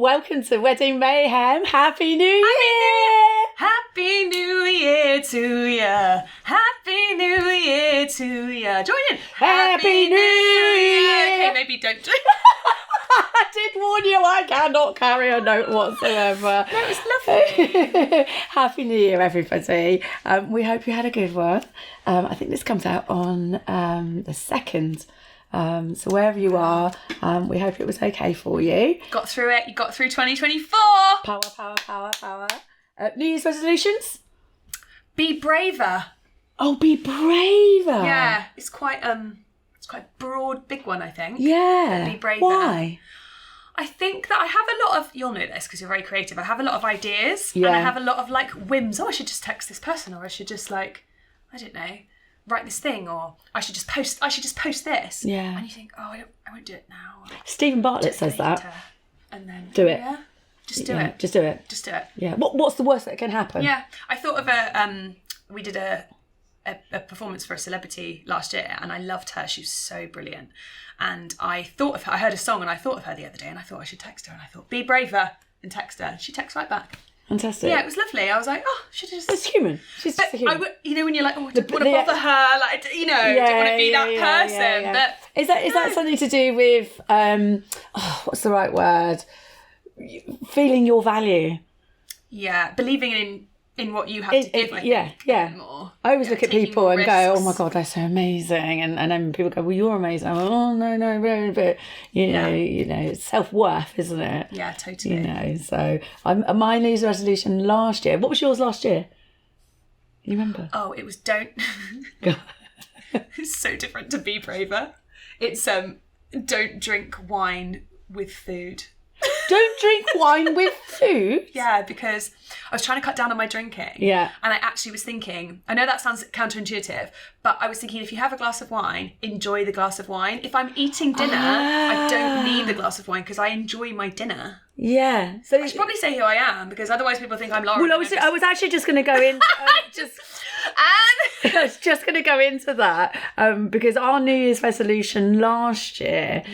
Welcome to Wedding Mayhem. Happy New Year! Happy New Year to ya. Happy New Year to ya. Join in. Happy New Year. Okay, maybe don't join. I did warn you, I cannot carry a note whatsoever. No, it was lovely. Happy New Year, everybody. We hope you had a good one. I think this comes out on the 2nd. So wherever you are, we hope it was okay for you. Got through it. You got through 2024. Power, power, power, power. New Year's resolutions? Be braver. Oh, be braver. Yeah, it's quite a broad, big one, I think. Yeah. Be braver. Why? I think that I have a lot of, you'll know this because you're very creative, I have a lot of ideas Yeah. and I have a lot of like whims. Oh, I should just text this person, or I should just like, I don't know, write this thing, or I should just post this. Yeah. And you think, oh, I won't do it now. Stephen Bartlett says that. And then Do it. Yeah, just do Yeah, it. just do it. Just do it. Yeah. What's the worst that can happen? Yeah. I thought of we did a performance for a celebrity last year and I loved her. She was so brilliant. And I thought of her, I heard a song and I thought of her the other day and I thought I should text her and I thought, be braver, and text her. She texted right back. Fantastic. Yeah, it was lovely. I was like, oh, should have just... It's human. She's just a human. I would, you know, when you're like, oh, I don't want to bother her, like, you know, don't want to be that person. Yeah. But Is that something to do with, what's the right word? Feeling your value. yeah, believing in what you have to give, I think. Yeah. More. I always look at taking people more and go, oh risks. my God, they're so amazing. And then people go, well, you're amazing. I'm like, oh, no. But, you know, it's self-worth, isn't it? Yeah, totally. You know, so my New Year's resolution last year. What was yours last year? You remember? Oh, it was it's so different to be braver. It's don't drink wine with food. Don't drink wine with food? Yeah, because I was trying to cut down on my drinking. Yeah. And I actually was thinking, I know that sounds counterintuitive, but I was thinking if you have a glass of wine, enjoy the glass of wine. If I'm eating dinner, I don't need the glass of wine because I enjoy my dinner. Yeah. So I should probably say who I am because otherwise people think I'm Lauren. well, I was actually just going to go in. I was just going to go into that because our New Year's resolution last year,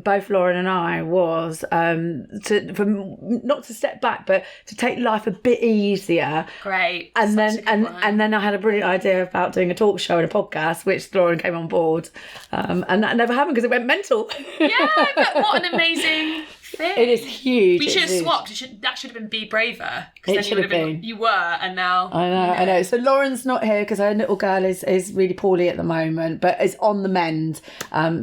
both Lauren and I, was not to step back, but to take life a bit easier. Great. And Such a good one. then I had a brilliant idea about doing a talk show and a podcast, which Lauren came on board, and that never happened because it went mental. Yeah, but what an amazing thing. It is huge. We should have It's huge. swapped. That should have been be braver. It Then you should would have have been. You were, and now. I know. So Lauren's not here because her little girl is really poorly at the moment, but is on the mend.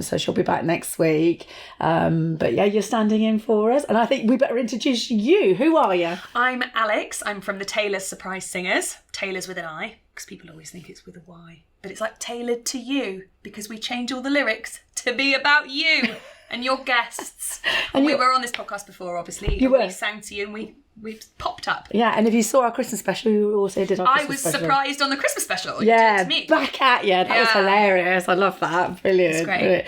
So she'll be back next week. But yeah, you're standing in for us. And I think we better introduce you. Who are you? I'm Alex. I'm from the Tailors Surprise Singers. Tailors with an I, because people always think it's with a Y. But it's like tailored to you, because we change all the lyrics to be about you and your guests. And we were on this podcast before, obviously. You were. We sang to you and we popped up. Yeah, and if you saw our Christmas special, we also did our I Christmas was special. surprised on the Christmas special. You Yeah, talked to me. back at you. That was Yeah. hilarious. I love that. Brilliant. It's great.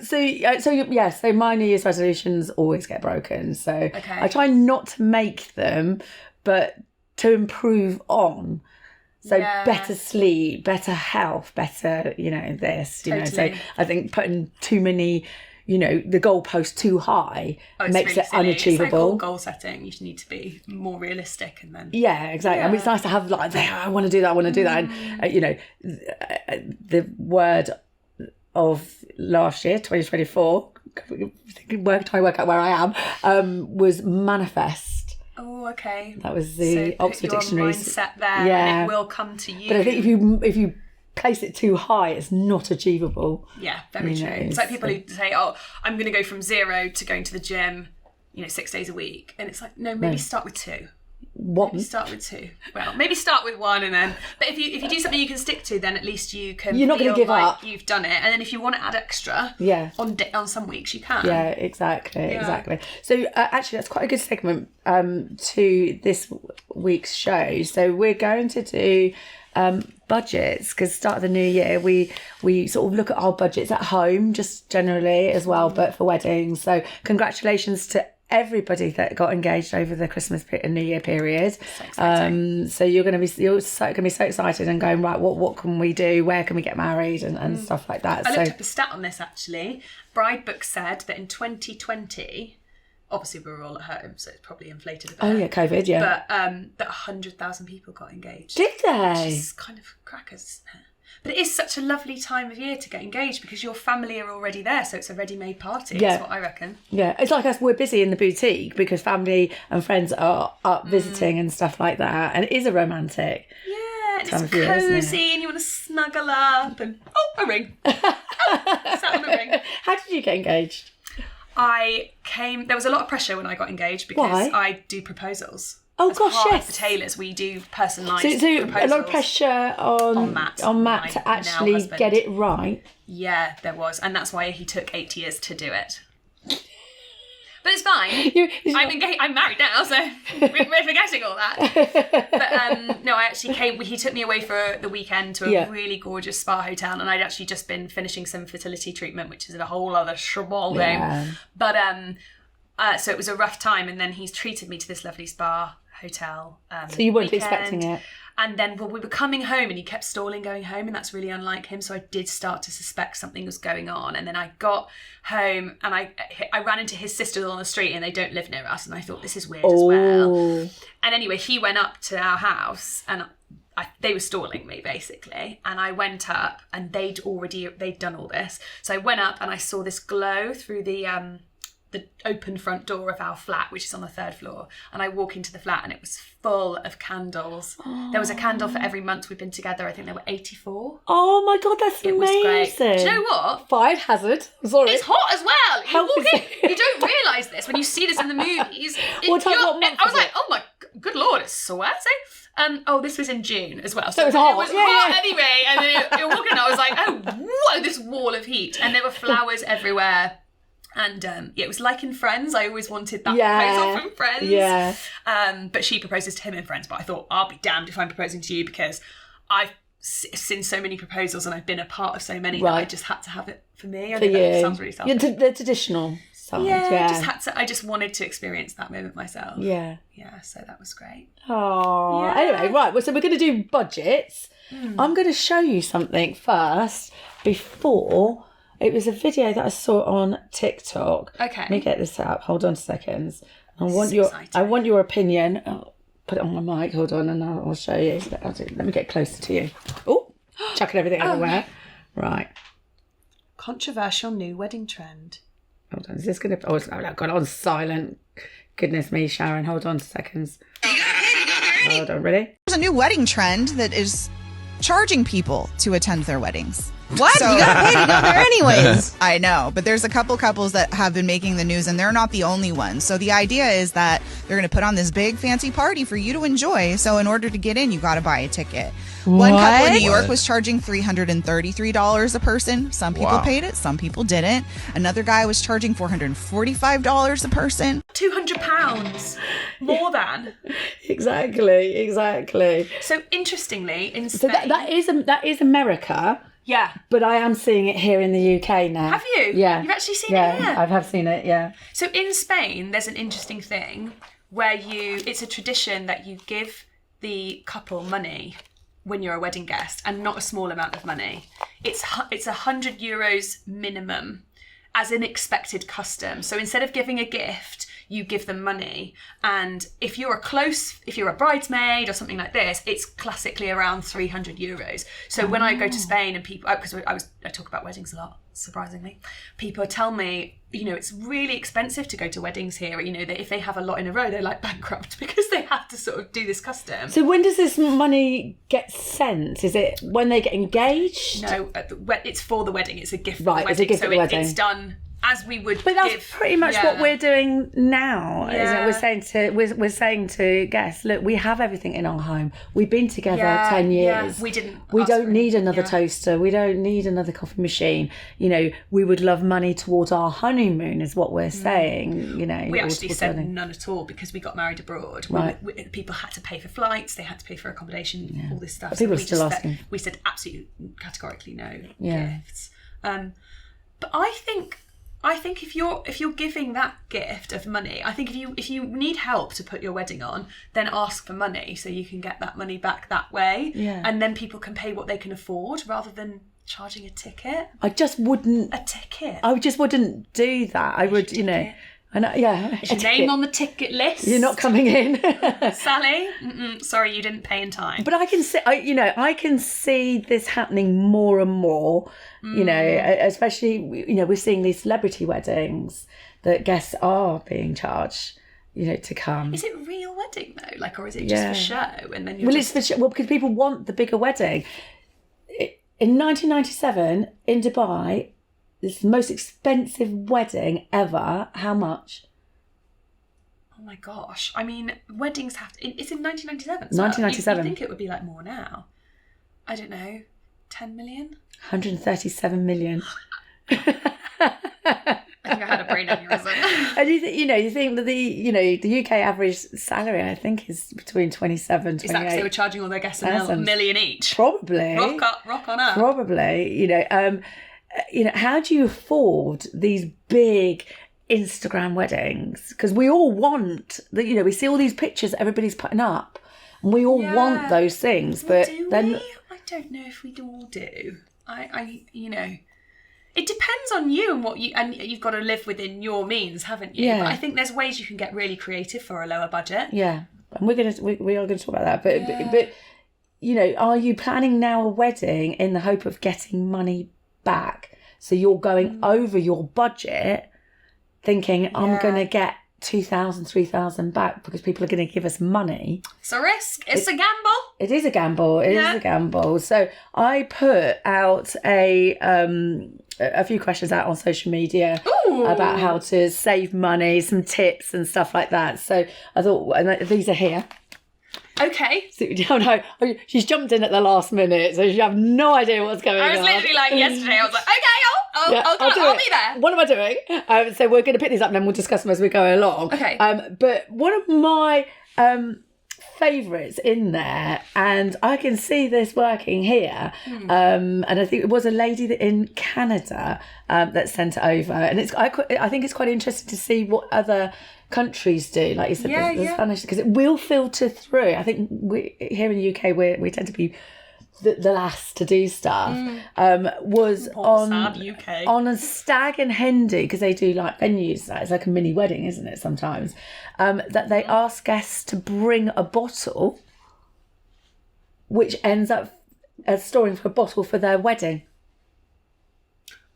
Brilliant. So my New Year's resolutions always get broken. So Okay. I try not to make them, but to improve on. So Yeah. better sleep, better health, better, this, So Totally. I think putting too many, the goalpost too high It's makes really it silly. unachievable. It's like all goal setting. You just need to be more realistic and then... Yeah, exactly. I mean, it's nice to have like, I want to do that, I want to do that. And, the word of last year, 2024, try to work out where I am, was manifest. Oh, okay. That was the Oxford your Dictionary's. mindset there Yeah. and it will come to you. But I think if you place it too high, it's not achievable. Yeah, very true. It's like people who say, oh, I'm going to go from 0 to going to the gym, 6 days a week. And it's like, no, maybe start with 2. What? Maybe start with 2. Well, maybe start with 1 and then... But if you do something you can stick to, then at least you can You're not feel gonna give like up. you've done it. And then if you want to add extra on some weeks, you can. Yeah, exactly. So actually, that's quite a good segment to this week's show. So we're going to do budgets, because start of the new year we sort of look at our budgets at home just generally as well, but for weddings. So congratulations to everybody that got engaged over the Christmas and New Year period. So exciting. So you're going to be so excited and going, right, what can we do, where can we get married and stuff like that. I looked up a stat on this actually. Bridebook said that in 2020 obviously we were all at home, so it's probably inflated a bit. Oh yeah, COVID, yeah. But that 100,000 people got engaged. Did they? Which is kind of crackers, isn't it? But it is such a lovely time of year to get engaged because your family are already there, so it's a ready-made party. Yeah. That's what I reckon. Yeah, it's like us. We're busy in the boutique because family and friends are up visiting and stuff like that, and it is a romantic. Yeah, and time it's of year, isn't cosy, it? and you want to snuggle up, and a ring. Sat on a ring. How did you get engaged? There was a lot of pressure when I got engaged because Why? I do proposals. Oh As gosh, part of yes. the Tailors, we do personalised So proposals. a lot of pressure on Matt, to my now actually husband. get it right. Yeah, there was. And that's why he took 8 years to do it. But it's fine. I'm married now, so we're forgetting all that. But no, I actually he took me away for the weekend to a really gorgeous spa hotel, and I'd actually just been finishing some fertility treatment, which is a whole other shebang. Yeah. But so it was a rough time, and then he's treated me to this lovely spa hotel. So you weren't weekend. expecting it. And then we were coming home and he kept stalling going home, and that's really unlike him. So I did start to suspect something was going on. And then I got home and I ran into his sisters on the street, and they don't live near us. And I thought, this is weird as well. And anyway, he went up to our house and they were stalling me basically. And I went up and they'd done all this. So I went up and I saw this glow through the open front door of our flat, which is on the 3rd floor, and I walk into the flat and it was full of candles. There was a candle for every month we've been together. I think there were 84. Oh my god, that's It amazing. was great. Do you know what? Fire hazard. Sorry. It's hot as well. How You walk is in, it? you don't realise this when you see this in the movies. What month I was was like, it? oh my good lord, it's sweaty. This was in June as well. So it was hot. It was Yeah, hot yeah. anyway. And then you're walking, and I was like, oh, whoa, this wall of heat. And there were flowers everywhere. And it was like in Friends. I always wanted that proposal from Friends. Yeah. But she proposes to him in Friends. But I thought, I'll be damned if I'm proposing to you, because I've seen so many proposals and I've been a part of so many that I just had to have it for me. I For know that you. sounds really selfish. The traditional side. Yeah, I just wanted to experience that moment myself. Yeah. Yeah, so that was great. Oh, Yeah. Anyway, right. Well, so we're going to do budgets. I'm going to show you something first before. It was a video that I saw on TikTok. Okay. Let me get this set up. Hold on 2 seconds. I want exciting. your opinion. I'll put it on my mic. Hold on, and I'll show you. Let me get closer to you. Oh, chucking everything everywhere. Right. Controversial new wedding trend. Hold on. Is this going to... Oh, I've got it on silent. Goodness me, Sharon. Hold on 2 seconds. Hold on. Ready? There's a new wedding trend that is charging people to attend their weddings. What? So, you gotta pay to go there anyways. I know, but there's a couple couples that have been making the news, and they're not the only ones. So the idea is that they're going to put on this big fancy party for you to enjoy. So in order to get in, you got to buy a ticket. One couple in New York was charging $333 a person. Some people paid it, some people didn't. Another guy was charging $445 a person. £200 more than. Exactly. So interestingly, in So Spain, that is America. yeah. But I am seeing it here in the UK now. Have you? Yeah. You've actually seen it here? I have seen it, yeah. So in Spain, there's an interesting thing where it's a tradition that you give the couple money when you're a wedding guest, and not a small amount of money. It's €100 minimum as an expected custom. So instead of giving a gift, you give them money. And if you're a bridesmaid or something like this, it's classically around €300. So when I go to Spain and people, because I talk about weddings a lot, surprisingly, people tell me, it's really expensive to go to weddings here. That if they have a lot in a row, they're like bankrupt because they have to sort of do this custom. So when does this money get sent? Is it when they get engaged? No, it's for the wedding. It's a gift. Right, for the it's a wedding. gift so for the wedding. It's done as we would. But that's give, pretty much what we're doing now, isn't it? Yeah. We're saying to guests, look, we have everything in our home. We've been together 10 years. Yeah. We didn't. We ask don't for need it. another toaster. We don't need another coffee machine. We would love money towards our honeymoon, is what we're saying. We actually said wedding. none at all because we got married abroad. Right. People had to pay for flights. They had to pay for accommodation. All this stuff. But people are we still just asking. we said absolutely categorically no Yeah. gifts. But I think if you're giving that gift of money, I think if you need help to put your wedding on, then ask for money so you can get that money back that way. Yeah. And then people can pay what they can afford rather than charging a ticket. I just wouldn't. A ticket. I just wouldn't do that. I would, ticket. I know, yeah. Is your name on the ticket list? You're not coming in. Sally? Sorry, you didn't pay in time. But I can see this happening more and more, especially, we're seeing these celebrity weddings that guests are being charged, to come. Is it a real wedding though? Like, or is it just for show? And then it's for show. Well, because people want the bigger wedding. In 1997, in Dubai, this is the most expensive wedding ever. How much? Oh my gosh. I mean, weddings have to... It's in 1997. So 1997. You think it would be like more now. I don't know. 10 million? 137 million. I think I had a brain aneurysm. And you think that the UK average salary, I think, is between 27, 28. Is that because they were charging all their guests a million each? Probably. Rock on up. Probably. How do you afford these big Instagram weddings? Because we all want we see all these pictures that everybody's putting up, and we all want those things. But then I don't know if we all do. It depends on you and you've got to live within your means, haven't you? Yeah. But I think there's ways you can get really creative for a lower budget. Yeah, and we are gonna talk about that. But are you planning now a wedding in the hope of getting money back? So you're going over your budget, thinking I'm gonna get 2,000, 3,000 back because people are going to give us money. It's a risk. It's a gamble. It is a gamble. It is a gamble. So I put out a few questions out on social media about how to save money, some tips and stuff like that. So I thought, and these are here. Okay. So, she's jumped in at the last minute, so she have no idea what's going on. I was literally like yesterday, I was like, okay, I'll be there. What am I doing? So we're going to pick these up and then we'll discuss them as we go along. Okay. But one of my favourites in there, and I can see this working here, and I think it was a lady in Canada that sent it over, and I think it's quite interesting to see what other countries do, like you said, the Spanish, because it will filter through. I think here in the UK we tend to be the last to do stuff. Was on a stag and hen do, because they do like venues, it's like a mini wedding, isn't it, sometimes, that they ask guests to bring a bottle which ends up storing for a bottle for their wedding.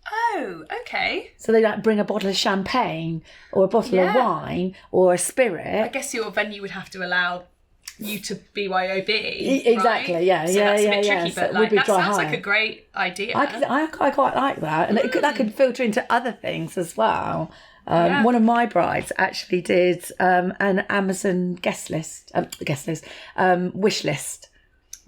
Oh, okay. So they bring a bottle of champagne or a bottle of wine or a spirit. I guess your venue would have to allow you to BYOB. Exactly, right? yeah, so yeah, that's yeah, a bit tricky, So but that sounds hire. like a great idea. I quite like that, and that could filter into other things as well. One of my brides actually did an Amazon wish list.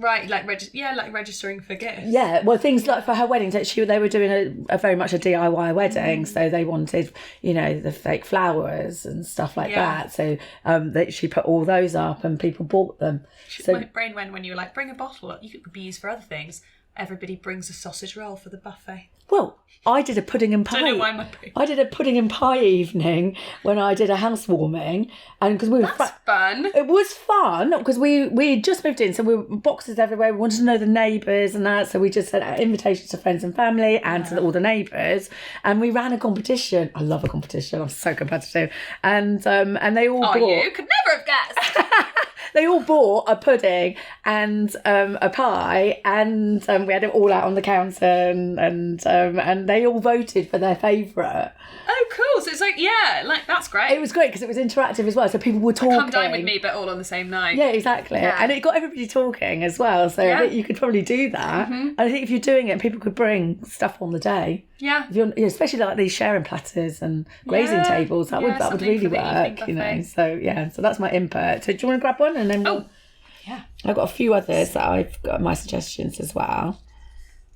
Right, like registering for gifts. Yeah, well, things like for her wedding, they were doing a very much a DIY wedding, so they wanted, the fake flowers and stuff like that. So she put all those up, and people bought them. My brain went when you were like, bring a bottle. You could be used for other things. Everybody brings a sausage roll for the buffet. Well, I did a pudding and pie. Don't know why my brain. I did a pudding and pie evening when I did a housewarming, and because we were fun. It was fun because we just moved in, so we were boxes everywhere. We wanted to know the neighbours and that, so we just sent out invitations to friends and family and to all the neighbours, and we ran a competition. I love a competition. I'm so competitive, and they all bought. You could never have guessed. They all bought a pudding and a pie, and we had it all out on the counter, and they all voted for their favourite. Oh, cool! So it's like that's great. It was great because it was interactive as well, so people were talking. Come dine with me, but all on the same night. Yeah, exactly. Yeah. And it got everybody talking as well, so I think you could probably do that. And I think if you're doing it, people could bring stuff on the day. Yeah. If you're, especially like these sharing platters and grazing tables, that would really work, So that's my input. So do you want to grab one and then I've got a few others that I've got my suggestions as well.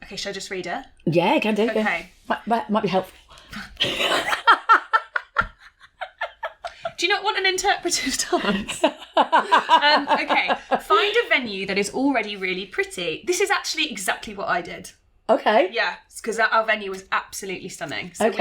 Okay, should I just read it? Yeah, can do. Okay. Might be helpful. Do you not want an interpretive dance? Okay. Find a venue that is already really pretty. This is actually exactly what I did. Okay. Yeah, because our venue was absolutely stunning. So we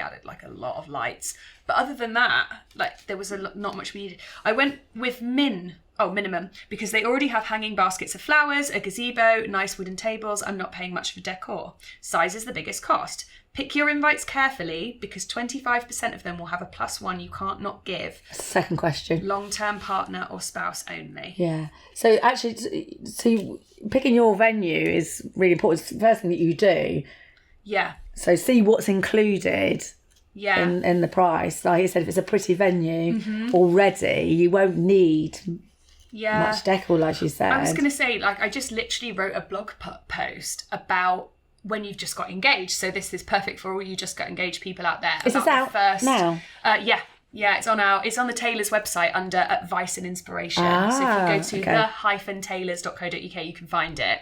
added like a lot of lights. But other than that, like there was not much we needed. I went with minimum, because they already have hanging baskets of flowers, a gazebo, nice wooden tables. I'm not paying much for decor. Size is the biggest cost. Pick your invites carefully because 25% of them will have a +1 you can't not give. Second question. Long-term partner or spouse only. Yeah. So actually, picking your venue is really important. It's the first thing that you do. Yeah. So see what's included in the price. Like you said, if it's a pretty venue already, you won't need much decor, like you said. I was going to say, like, I just literally wrote a blog post about when you've just got engaged. So this is perfect for all you just got engaged people out there. Is this out now? Yeah, it's on the Tailors website under Advice and Inspiration. So if you go to the-tailors.co.uk, you can find it.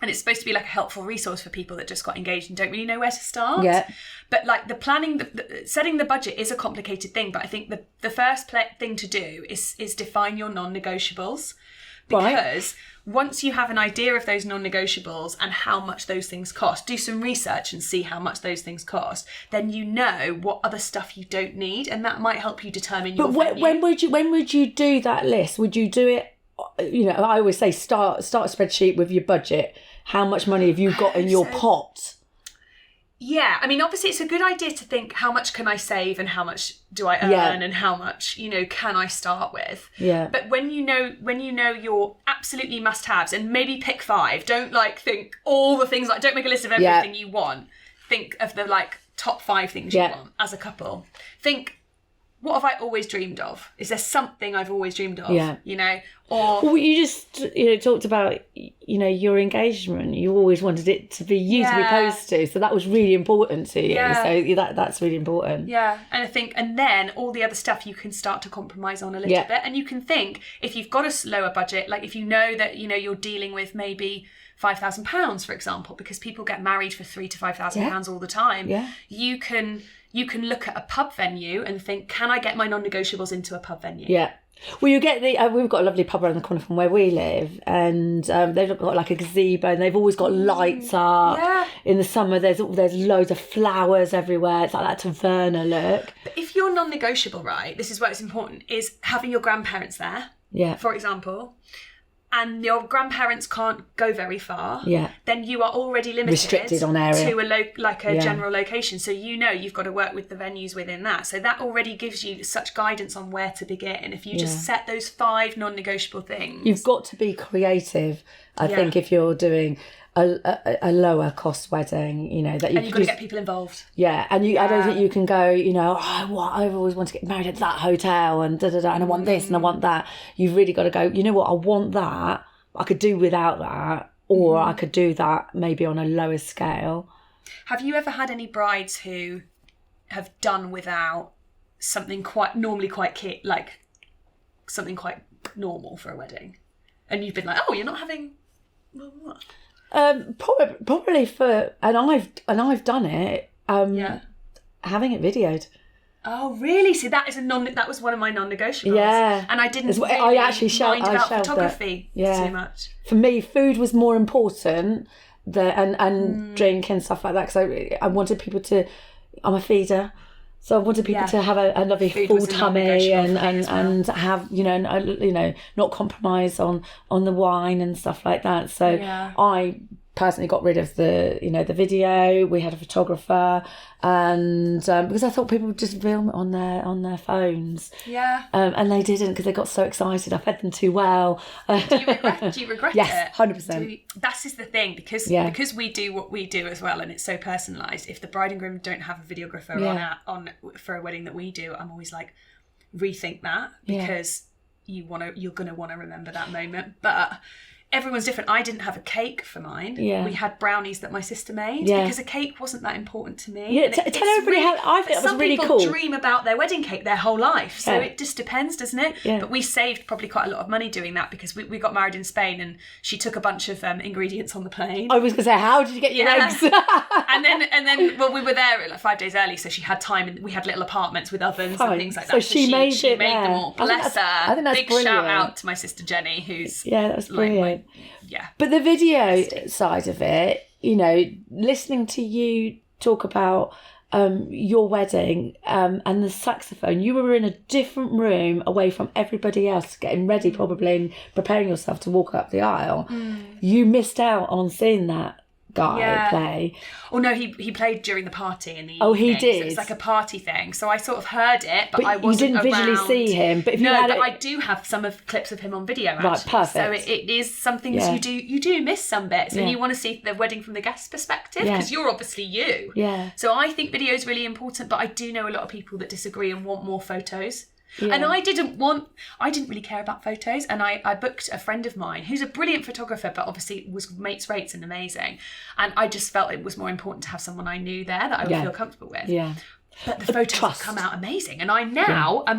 And it's supposed to be like a helpful resource for people that just got engaged and don't really know where to start. Yeah. But like the planning, setting the budget is a complicated thing. But I think the first thing to do is define your non-negotiables. Because once you have an idea of those non-negotiables and how much those things cost, do some research and see how much those things cost, then you know what other stuff you don't need, and that might help you determine your venue. But when would you do that list? Would you do it, I always say start a spreadsheet with your budget. How much money have you got in your pot? Yeah, I mean, obviously it's a good idea to think how much can I save and how much do I earn and how much, can I start with? Yeah. But when you know your absolutely must-haves, and maybe pick 5, don't think all the things, don't make a list of everything you want. Think of the top 5 things you want as a couple. Think, what have I always dreamed of? Is there something I've always dreamed of? Yeah. Or you just talked about your engagement. You always wanted it to be you to be posed to, so that was really important to you. Yeah. So that's really important. Yeah, and I think, and then all the other stuff you can start to compromise on a little bit, and you can think if you've got a lower budget, like if you know that you're dealing with maybe £5,000, for example, because people get married for £3,000 to £5,000 all the time. Yeah. You can look at a pub venue and think, can I get my non-negotiables into a pub venue? Yeah. Well, you get we've got a lovely pub around the corner from where we live, and they've got like a gazebo, and they've always got lights up. Yeah. In the summer, there's loads of flowers everywhere. It's like that taverna look. But if you're non-negotiable, right, this is where it's important, is having your grandparents there. Yeah. For example. And your grandparents can't go very far, then you are already restricted on area to a general location. So you've got to work with the venues within that. So that already gives you such guidance on where to begin. If you just set those 5 non-negotiable things. You've got to be creative, I think, if you're doing a lower cost wedding, that you've got to get people involved. Yeah, and I don't think you can go, I've always wanted to get married at that hotel and and I want this and I want that. You've really got to go, I want that. I could do without that, or I could do that maybe on a lower scale. Have you ever had any brides who have done without something quite something quite normal for a wedding, and you've been like, oh, you're not having what? Probably and I've done it. Having it videoed. Oh really? See, that was one of my non-negotiables. Yeah, and I didn't. I actually mind about photography too much. For me, food was more important and drink and stuff like that, because I wanted people to. I'm a feeder. So I wanted people to have a lovely full tummy and have not compromise on the wine and stuff like that. So I personally got rid of the video. We had a photographer, and because I thought people would just film it on their phones. Yeah. And they didn't, because they got so excited. I fed them too well. Do you regret it? Yes, 100%. That is the thing, because we do what we do as well, and it's so personalised. If the bride and groom don't have a videographer on for a wedding that we do, I'm always like, rethink that, because you're going to want to remember that moment. But everyone's different. I didn't have a cake for mine. Yeah. We had brownies that my sister made, because a cake wasn't that important to me. Yeah, tell everybody how I think it was really cool. Some people dream about their wedding cake their whole life, so it just depends, doesn't it? Yeah. But we saved probably quite a lot of money doing that, because we got married in Spain, and she took a bunch of ingredients on the plane. I was going to say, how did you get your eggs? and then we were there like 5 days early, so she had time, and we had little apartments with ovens and things like that. So she made them all. Bless her. I think that's big brilliant. Shout out to my sister Jenny, who's that was brilliant. But the video side of it, listening to you talk about your wedding and the saxophone, you were in a different room away from everybody else, getting ready probably and preparing yourself to walk up the aisle. You missed out on seeing that guy play. Oh no, he played during the party in the evening. Oh, he did. So it was like a party thing. So I sort of heard it, but I wasn't you didn't visually around. see him. But if you but I do have some of clips of him on video. Actually. Right, perfect. So it is something you do miss some bits, and you want to see the wedding from the guest perspective because you're obviously you. Yeah. So I think video is really important, but I do know a lot of people that disagree and want more photos. Yeah. And I didn't really care about photos, and I booked a friend of mine who's a brilliant photographer, but obviously was mates rates and amazing, and I just felt it was more important to have someone I knew there that I would feel comfortable with. Yeah. But the photos have come out amazing, and I'm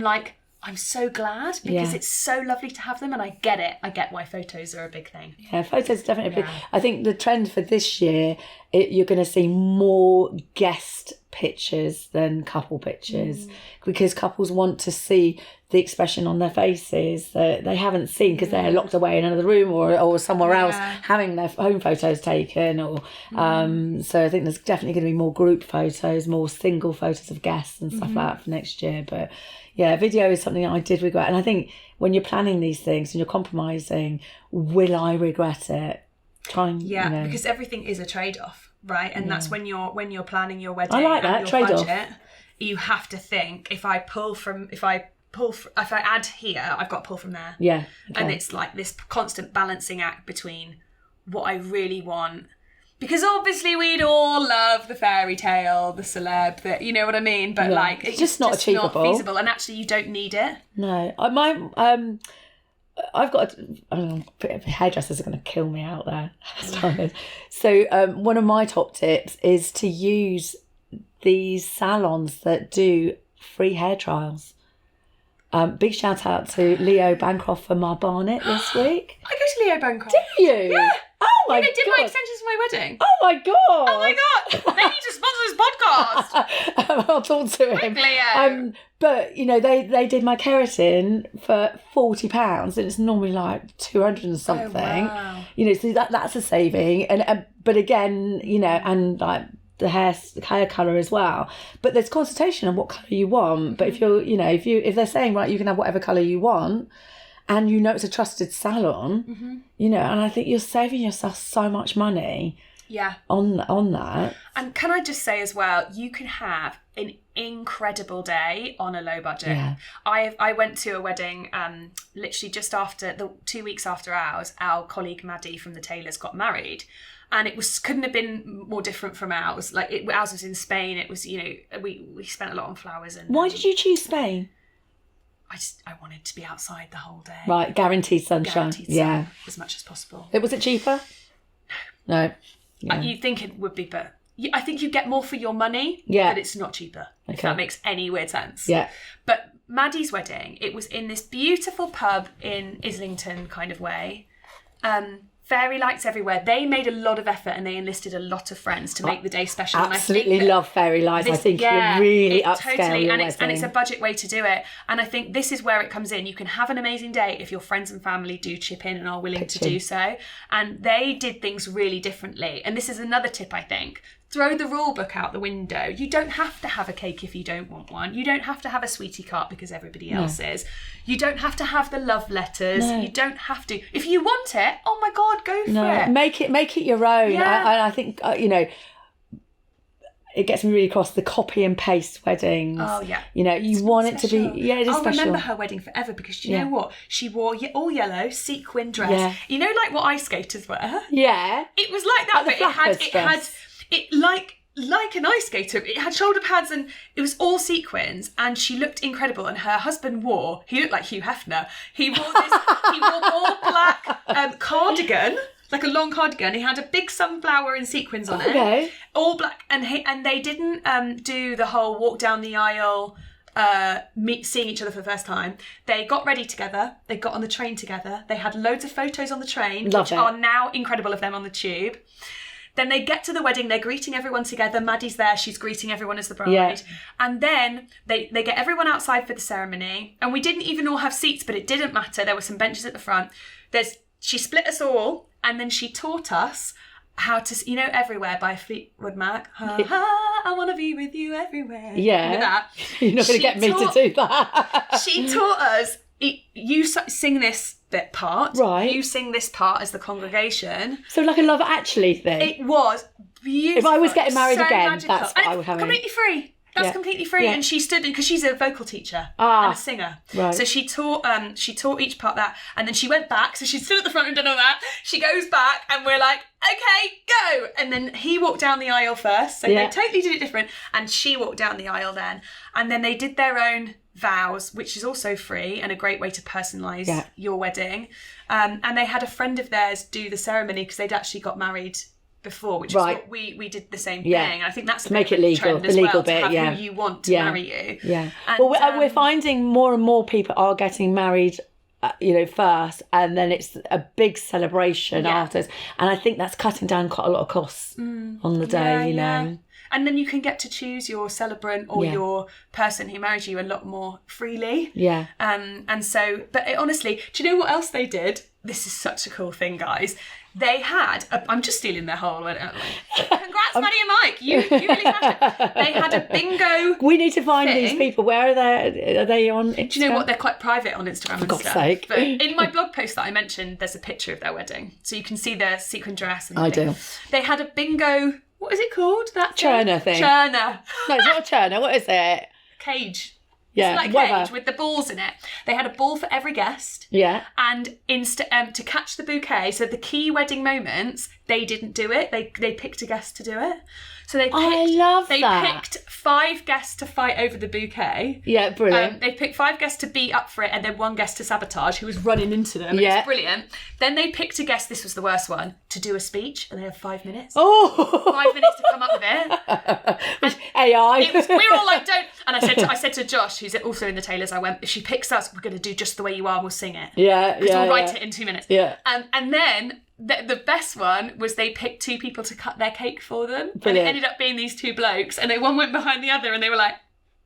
like, I'm so glad because it's so lovely to have them, and I get it. I get why photos are a big thing. Yeah, photos are definitely big. I think the trend for this year, you're going to see more guest pictures than couple pictures because couples want to see the expression on their faces that they haven't seen because they're locked away in another room or somewhere else having their home photos taken so I think there's definitely going to be more group photos, more single photos of guests and stuff like that for next year. But yeah, video is something that I did regret, and I think when you're planning these things and you're compromising, will I regret it? Because everything is a trade-off, right? And that's when you're planning your wedding. I like that your trade-off. Budget, you have to think if I add here, I've got to pull from there. Yeah. Okay. And it's like this constant balancing act between what I really want. Because obviously we'd all love the fairy tale, the celeb, you know what I mean? But it's just not achievable. Not feasible, and actually you don't need it. No. I've got hairdressers are going to kill me out there. So one of my top tips is to use these salons that do free hair trials. Big shout out to Leo Bancroft for my barnet this week. I go to Leo Bancroft. Do you? Yeah. Oh my god. They did my extensions for my wedding. Oh my god. Oh my god. They need to sponsor this podcast. I'll talk to him. Leo. But they did my keratin for £40 and it's normally like 200 and something. Oh, wow. So that's a saving. And but again, and like the hair colour as well. But there's consultation on what colour you want. But if you're, if they're saying, right, you can have whatever colour you want, and it's a trusted salon, and I think you're saving yourself so much money. Yeah. On that. And can I just say as well, you can have an incredible day on a low budget. Yeah. I went to a wedding literally just after 2 weeks after ours. Our colleague Maddie from the Tailors got married. And it couldn't have been more different from ours. Ours was in Spain. It was, we spent a lot on flowers. And why did you choose Spain? I wanted to be outside the whole day. Right, guaranteed sunshine. Sun, as much as possible. Was it cheaper? No. Yeah. You think it would be, but I think you get more for your money. Yeah. But it's not cheaper. Okay. If that makes any weird sense. Yeah. But Maddie's wedding, it was in this beautiful pub in Islington kind of way. Fairy lights everywhere. They made a lot of effort and they enlisted a lot of friends to make the day special. Absolutely, and I think love fairy lights. I think you're really upscale your wedding. And it's a budget way to do it. And I think this is where it comes in. You can have an amazing day if your friends and family do chip in and are willing to do so. And they did things really differently. And this is another tip, I think. Throw the rule book out the window. You don't have to have a cake if you don't want one. You don't have to have a sweetie cart because everybody else is. You don't have to have the love letters. No. You don't have to. If you want it, oh my God, go for it. Make it your own. Yeah. I think, it gets me really cross, the copy and paste weddings. Oh, yeah. You want it to be, it is I'll special. remember her wedding forever because you know what? She wore all yellow sequin dress. Yeah. Like what ice skaters wear? Yeah. It was like that, but it like an ice skater. It had shoulder pads and it was all sequins and she looked incredible. And her husband he looked like Hugh Hefner. He wore all black cardigan, like a long cardigan. He had a big sunflower and sequins on it. All black. And they didn't do the whole walk down the aisle, seeing each other for the first time. They got ready together. They got on the train together. They had loads of photos on the train, which are now incredible of them on the tube. Then they get to the wedding, they're greeting everyone together. Maddie's there, she's greeting everyone as the bride. Yeah. And then they get everyone outside for the ceremony. And we didn't even all have seats, but it didn't matter. There were some benches at the front. She split us all, and then she taught us how to, Everywhere by Fleetwood Mac. Ha, ha, I want to be with you everywhere. Yeah. That. You're not going to get me to do that. She taught us you sing this bit part. Right. You sing this part as the congregation. So like a Love Actually thing. It was beautiful. If I was getting married again, magical. that's what and I would have. Completely free. That's completely free. Yeah. And she stood in, because she's a vocal teacher and a singer. Right. So she taught each part that, and then she went back. So she stood at the front and done all that. She goes back and we're like, okay, go. And then he walked down the aisle first. So they totally did it different. And she walked down the aisle then. And then they did their own vows, which is also free and a great way to personalise your wedding. And they had a friend of theirs do the ceremony because they'd actually got married before, which is what we did the same thing. And I think that's to make it legal, the legal bit, to have who you want to marry you. Yeah. And, well, we're finding more and more people are getting married, first, and then it's a big celebration afterwards. And I think that's cutting down quite a lot of costs on the day, you know. And then you can get to choose your celebrant or your person who marries you a lot more freely. Yeah. And so, but honestly, do you know what else they did? This is such a cool thing, guys. They had, I'm just stealing their whole, congrats, Maddie and Mike, you really smashed it. They had a bingo. We need to find these people. Where are they? Are they on Instagram? Do you know what? They're quite private on Instagram. For God's sake. But in my blog post that I mentioned, there's a picture of their wedding. So you can see their sequin dress. And I do. They had a bingo, what is it called? That Churner thing. Churner. No, it's not a churner. What is it? Cage. Yeah, it's like a cage with the balls in it. They had a ball for every guest. Yeah. And to catch the bouquet, so the key wedding moments, they didn't do it. They picked a guest to do it. So they picked 5 guests to fight over the bouquet. Yeah, brilliant. They picked 5 guests to be up for it and then 1 guest to sabotage, who was running into them. Yeah. It's brilliant. Then they picked a guest, this was the worst one, to do a speech, and they have 5 minutes. Oh! 5 minutes to come up with it. AI. We were all like, don't. And I said to Josh, who's also in the Tailors, I went, if she picks us, we're going to do Just the Way You Are, we'll sing it. Yeah, because we'll write it in 2 minutes. Yeah. And then the best one was they picked 2 people to cut their cake for them. Brilliant. And it ended up being these 2 blokes, and one went behind the other, and they were like,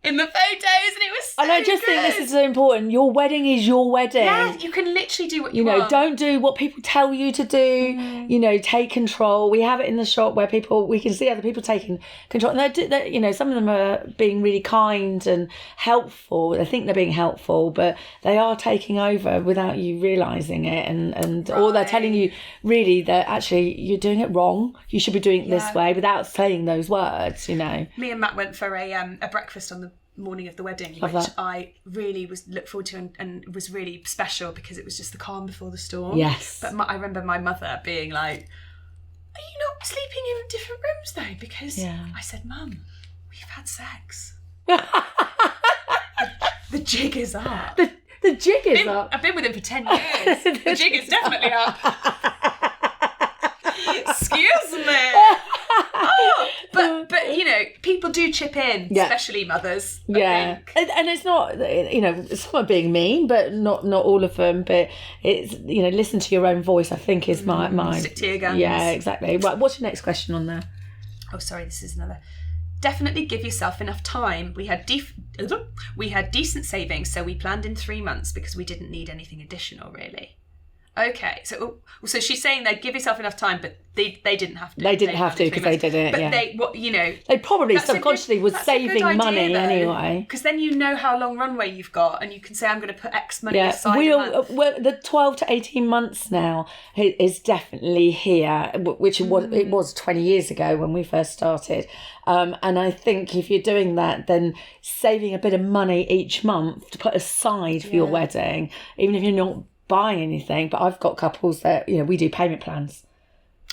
in the photos, and it was so And I just think this is so important. Your wedding is your wedding. Yeah, you can literally do what you want. You know, don't do what people tell you to do. You know, take control. We have it in the shop where we can see other people taking control. And they're, you know, some of them are being really kind and helpful. They think they're being helpful, but they are taking over without you realising it. Or they're telling you really that actually you're doing it wrong. You should be doing it this way without saying those words, you know. Me and Matt went for a breakfast on the morning of the wedding, which I really looked forward to and was really special because it was just the calm before the storm. Yes. But I remember my mother being like, are you not sleeping in different rooms though? Because I said, Mum, we've had sex. The jig is up. The jig is up. I've been with him for 10 years. The jig is definitely up. Excuse me. But you know, people do chip in, especially mothers. I think. And it's not, you know, it's not being mean, but not all of them. But it's, you know, listen to your own voice, I think is my stick to your guns. Yeah, exactly. Right, what's your next question on there? Oh, sorry, this is another. Definitely give yourself enough time. We had decent savings, so we planned in 3 months because we didn't need anything additional, really. Okay, so she's saying they'd give yourself enough time, but they didn't have to. They didn't have to because they did it. But they probably subconsciously was saving money anyway. Because then you know how long runway you've got, and you can say, "I'm going to put X money aside." The 12 to 18 months now is definitely here, which it was 20 years ago when we first started. And I think if you're doing that, then saving a bit of money each month to put aside for your wedding, even if you're not buying anything. But I've got couples that, you know, we do payment plans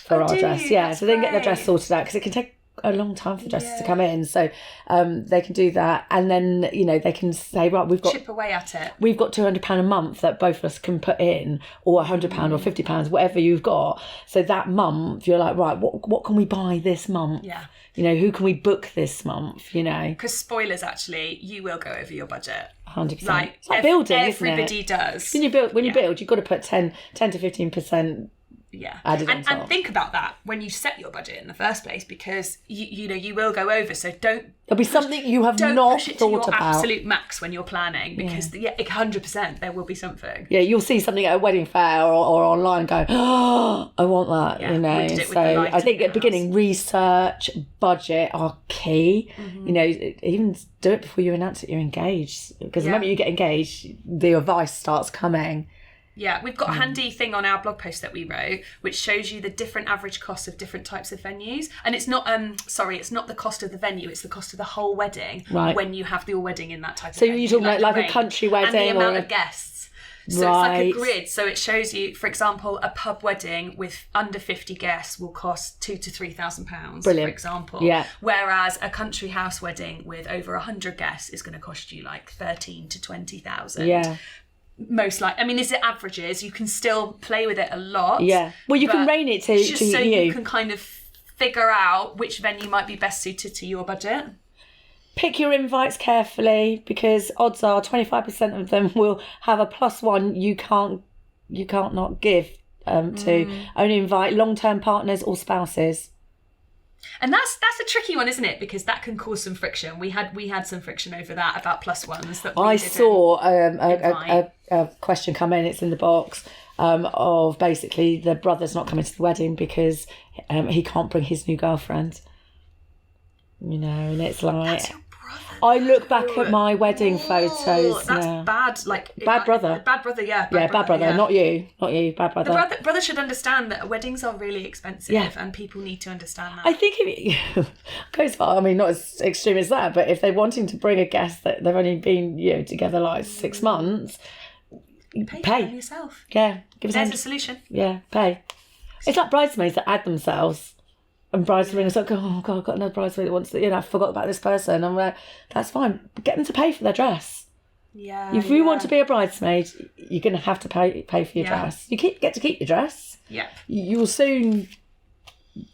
for our dress. Yeah, so they can get their dress sorted out because it can take a long time for dresses to come in. So they can do that, and then, you know, they can say, right, we've got chip away at it. We've got £200 a month that both of us can put in, or £100 or £50, whatever you've got. So that month you're like, right, what can we buy this month? Yeah. You know, who can we book this month, you know? Because spoilers, actually, you will go over your budget. 100%. Like building, everybody isn't it? does. When you build, you've got to put 10 to 15% added on top. And think about that when you set your budget in the first place, because you will go over. So there'll be something you have not push it thought to your about. absolute max when you're planning, because 100% there will be something. Yeah, you'll see something at a wedding fair or online and go, oh, I want that, Yeah, we did it with the lighting I think at house. the beginning, research, budget are key. Even do it before you announce that you're engaged, because the moment you get engaged, the advice starts coming. Yeah, we've got a handy thing on our blog post that we wrote, which shows you the different average costs of different types of venues. And it's not, it's not the cost of the venue, it's the cost of the whole wedding when you have your wedding in that type of venue. So you're talking about like a country wedding? And the amount of guests. So it's like a grid. So it shows you, for example, a pub wedding with under 50 guests will cost £2,000 to £3,000, for example. Yeah. Whereas a country house wedding with over 100 guests is going to cost you like 13 to 20,000. Yeah. Most like, I mean, these are averages. You can still play with it a lot. Yeah. Well, you can rein it to just so you can kind of figure out which venue might be best suited to your budget. Pick your invites carefully, because odds are 25% of them will have a +1 you can't not give to. Only invite long-term partners or spouses. And that's a tricky one, isn't it? Because that can cause some friction. We had some friction over that about +1s. That I saw a question come in. It's in the box of basically the brother's not coming to the wedding because he can't bring his new girlfriend. And it's like. That's your brother. I look back at my wedding photos. That's now. bad. Like bad brother. Bad brother. Yeah. Bad brother. Yeah. Not you. Bad brother. The brother should understand that weddings are really expensive, and people need to understand that. I think if it goes far, I mean, not as extreme as that, but if they're wanting to bring a guest that they've only been together like 6 months, pay for them yourself. Yeah, give us There's a solution. Yeah, pay. It's like bridesmaids that add themselves. And bridesmaids like, oh God, I've got another bridesmaid that wants to, I forgot about this person. I'm like, that's fine. Get them to pay for their dress. Yeah. If you want to be a bridesmaid, you're going to have to pay for your dress. You get to keep your dress. Yeah. You'll soon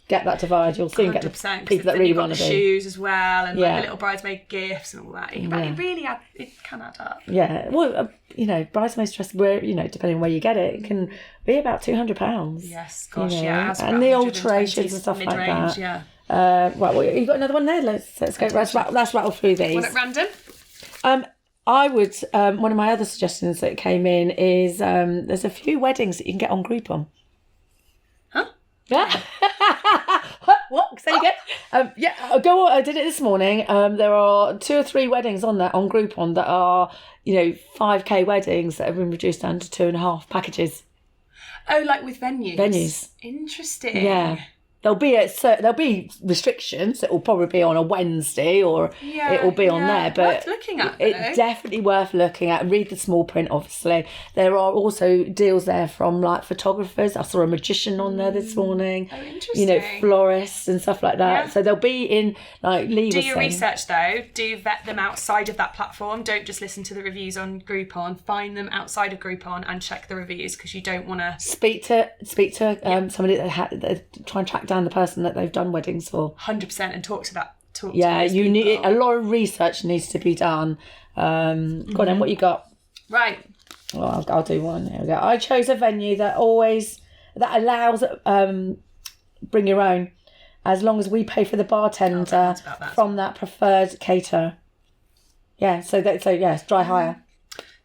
get that divide. You'll soon get the people that really want to be. Shoes as well, and like the little bridesmaid gifts and all that. It really it can add up. Yeah. Well, bridesmaids dress, depending on where you get it, it can be about £200. Yes, gosh, yeah. And the alterations and stuff like that. Yeah. Right, well, you've got another one there. Let's go. Let's rattle through these. One at random. I would. One of my other suggestions that came in is there's a few weddings that you can get on Groupon. Huh? Yeah. What? Say again? Go on. I did it this morning. There are 2 or 3 weddings on there on Groupon that are 5k weddings that have been reduced down to 2.5 packages. Oh, like with venues. Venues. Interesting. Yeah. There'll be restrictions. It will probably be on a Wednesday, or it will be on there. But worth looking at. It's definitely worth looking at. Read the small print, obviously. There are also deals there from like photographers. I saw a magician on there this morning. Oh, interesting. Florists and stuff like that. Yeah. So they'll be in like Do your research though. Do vet them outside of that platform. Don't just listen to the reviews on Groupon. Find them outside of Groupon and check the reviews, because you don't want to speak to somebody that try and track down the person that they've done weddings for. 100% and talk to you need a lot of research needs to be done. Go on then, what you got? Right. Well, I'll do one. Here we go. I chose a venue that allows bring your own, as long as we pay for the bartender from that preferred caterer. Yeah, so it's dry hire.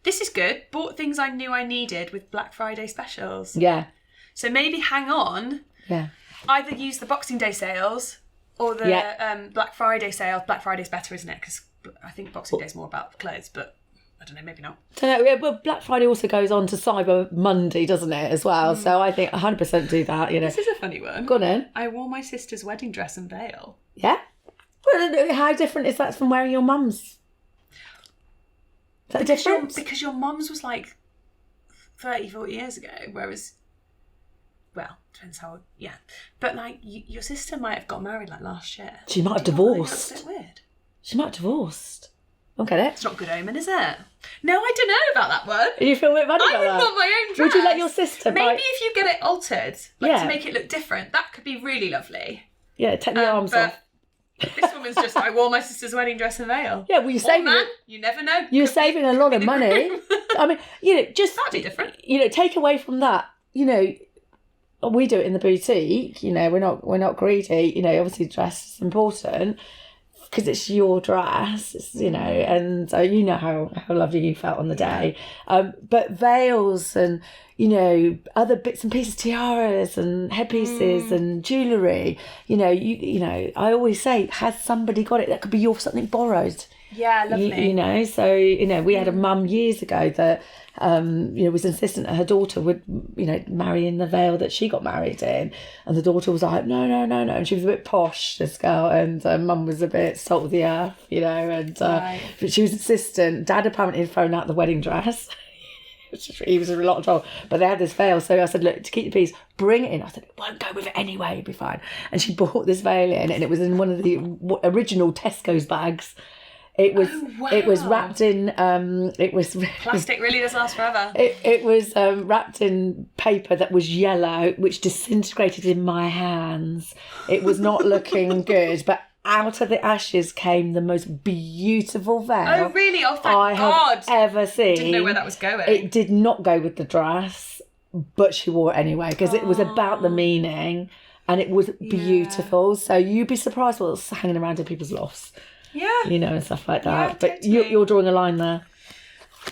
This is good. Bought things I knew I needed with Black Friday specials. Yeah. So maybe hang on. Yeah. Either use the Boxing Day sales or the Black Friday sale. Black Friday's better, isn't it? Because I think Boxing Day's more about clothes, but I don't know, maybe not. Well, Black Friday also goes on to Cyber Monday, doesn't it, as well? So I think 100% do that, This is a funny one. Go on in. I wore my sister's wedding dress and veil. Yeah? Well, how different is that from wearing your mum's? Is that different? Because your mum's was like 30, 40 years ago, whereas... Well, depends how... Yeah. But, like, your sister might have got married, like, last year. She might have divorced. That's a bit weird. She might have divorced. Okay, it. It's not good omen, is it? No, I don't know about that one. You feel a bit funny about that? I would want my own dress. Would you let your sister Maybe if you get it altered, to make it look different, that could be really lovely. Yeah, take the arms off. This woman's just, I wore my sister's wedding dress and veil. Yeah, well, you're saving... you never know. You're saving a lot of money. I mean, just... That'd be different. Take away from that, we do it in the boutique, you know, we're not greedy, you know, obviously dress is important because it's your dress, it's, you know, and you know how lovely you felt on the day. But veils and, you know, other bits and pieces, tiaras and headpieces and jewellery, you know, you know, I always say, has somebody got it? That could be something borrowed. Yeah, lovely. You know, so, you know, we had a mum years ago that, you know, was insistent that her daughter would, you know, marry in the veil that she got married in. And the daughter was like, no. And she was a bit posh, this girl. And mum was a bit salt of the earth, you know. And but she was insistent. Dad apparently had thrown out the wedding dress. He was in a lot of trouble. But they had this veil. So I said, look, to keep the peace, bring it in. I said, it won't go with it anyway, it'll be fine. And she brought this veil in, and it was in one of the original Tesco's bags. It was It was wrapped in Plastic really does last forever. It was wrapped in paper that was yellow, which disintegrated in my hands. It was not looking good, but out of the ashes came the most beautiful veil. Oh really? Oh, thank I God. have ever seen. Didn't know where that was going. It did not go with the dress, but she wore it anyway because it was about the meaning, and it was beautiful. So you'd be surprised what's hanging around in people's lofts. Yeah. You know, and stuff like that. Yeah, but totally. you're drawing a line there.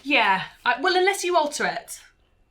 Yeah. Well, unless you alter it,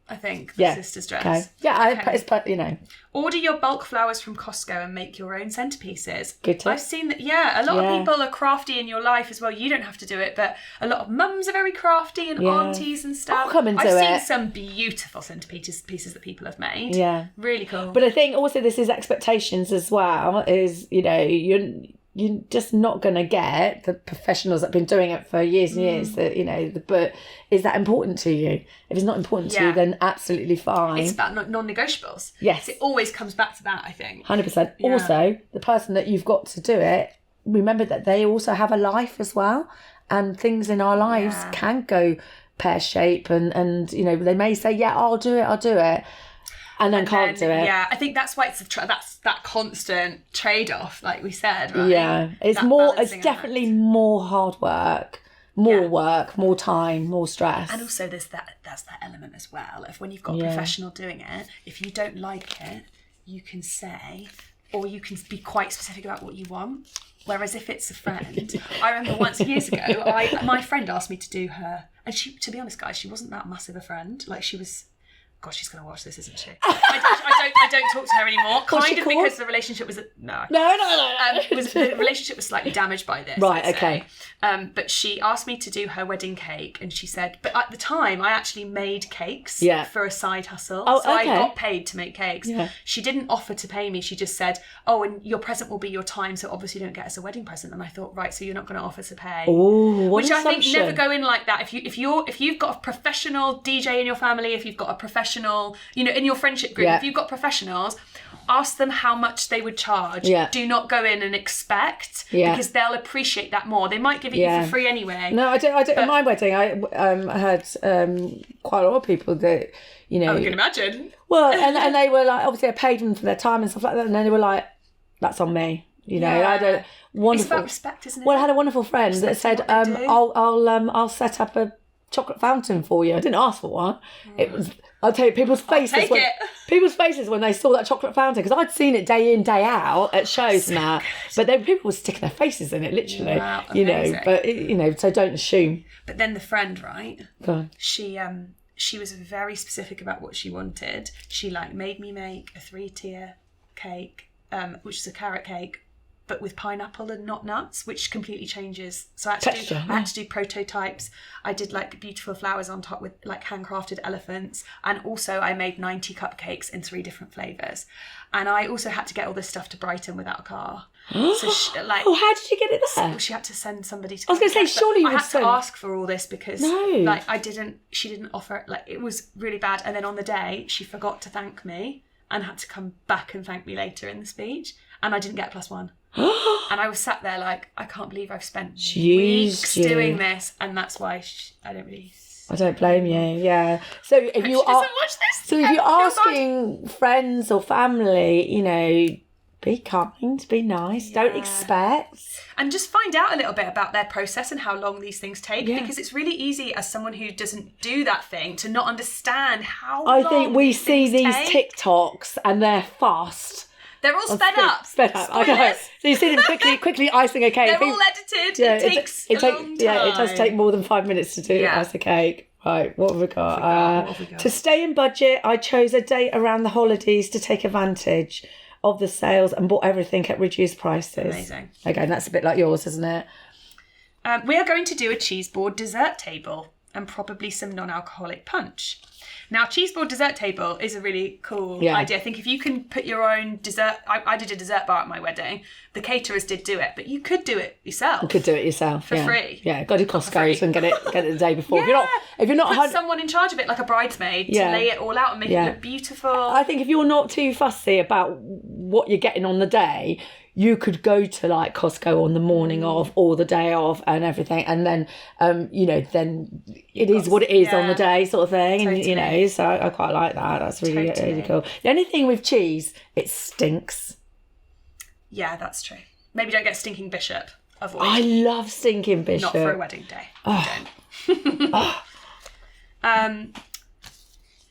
I think, the sister's dress. Okay. Yeah, it's, you know. Order your bulk flowers from Costco and make your own centerpieces. Good tip. I've seen that, a lot of people are crafty in your life as well. You don't have to do it, but a lot of mums are very crafty and aunties and stuff. I'll come and do I've seen some beautiful centerpieces that people have made. Yeah. Really cool. But I think also this is expectations as well, is, you know, you're just not going to get the professionals that have been doing it for years and years, that, you know, but is that important to you? If it's not important to you, then absolutely fine. It's about non-negotiables. Yes. It always comes back to that, I think. 100%. Yeah. Also, the person that you've got to do it, remember that they also have a life as well, and things in our lives can go pear-shaped, and you know, they may say, I'll do it. And then can't do it. Yeah, I think that's why it's that's that constant trade-off, like we said, right? Yeah, it's definitely more hard work, more time, more stress. And also that's that element as well of when you've got a professional doing it, if you don't like it, you can say, or you can be quite specific about what you want. Whereas if it's a friend, I remember once years ago, my friend asked me to do her, and she, to be honest, guys, she wasn't that massive a friend. Like, she was. God, she's going to watch this, isn't she? I don't talk to her anymore. Kind of because the relationship was... No. The relationship was slightly damaged by this. Right, I'd okay. say. But she asked me to do her wedding cake, and she said... But at the time, I actually made cakes for a side hustle. So I got paid to make cakes. Yeah. She didn't offer to pay me. She just said, and your present will be your time, so obviously you don't get us a wedding present. And I thought, right, so you're not going to offer to pay. Ooh, what Which assumption. I think never go in like that. If you've got a professional DJ in your family, if you've got a professional, you know, in your friendship group, if you've got professionals, ask them how much they would charge. Yeah. Do not go in and expect, because they'll appreciate that more. They might give it you for free anyway. No, I don't. At my wedding, I had quite a lot of people that, you know. I can imagine. Well, and they were like, obviously I paid them for their time and stuff like that, and then they were like, that's on me. You know, I don't. Wonderful. It's about respect, isn't it? Well, I had a wonderful friend that said, I'll set up a chocolate fountain for you. I didn't ask for one. It was. I'll tell you, people's faces when they saw that chocolate fountain, because I'd seen it day in, day out at shows and that, but then people were sticking their faces in it, literally. Wow, you know, but you know, so don't assume. But then the friend, right? Go on. She was very specific about what she wanted. She made me make a 3-tier cake, which is a carrot cake, but with pineapple and not nuts, which completely changes. So I had to do prototypes. I did beautiful flowers on top with handcrafted elephants. And also I made 90 cupcakes in 3 different flavours. And I also had to get all this stuff to Brighton without a car. So how did you get it there? So she had to send somebody to... I was going to say, surely you would send... I had to ask for all this because she didn't offer it. It was really bad. And then on the day, she forgot to thank me and had to come back and thank me later in the speech. And I didn't get a +1. And I was sat there I can't believe I've spent weeks doing this, and that's why I don't blame you. Yeah. So if you are, watch this, so if you're asking friends or family, you know, be kind, be nice, don't expect. And just find out a little bit about their process and how long these things take, because it's really easy as someone who doesn't do that thing to not understand how long I think we see these take. TikToks and they're fast. They're all sped up. I know. So you see them quickly icing a cake. They're all edited. It takes a long time. Yeah, it does take more than 5 minutes to do ice a cake. Right, what have we got? To stay in budget, I chose a date around the holidays to take advantage of the sales and bought everything at reduced prices. Amazing. Okay, and that's a bit like yours, isn't it? We are going to do a cheese board dessert table and probably some non-alcoholic punch. Now, cheese board dessert table is a really cool idea. I think if you can put your own dessert... I did a dessert bar at my wedding. The caterers did do it, but you could do it yourself. You could do it yourself, for free. Yeah, go to Costco's and get it the day before. If you're not put someone in charge of it, like a bridesmaid, to lay it all out and make it look beautiful. I think if you're not too fussy about what you're getting on the day, you could go to like Costco on the morning of or the day of and everything, and then then it is what it is on the day, sort of thing. Totally. And so I quite like that. That's really really cool. The only thing with cheese, it stinks. Yeah, that's true. Maybe don't get stinking bishop. Avoid. I love stinking bishop. Not for a wedding day. Don't.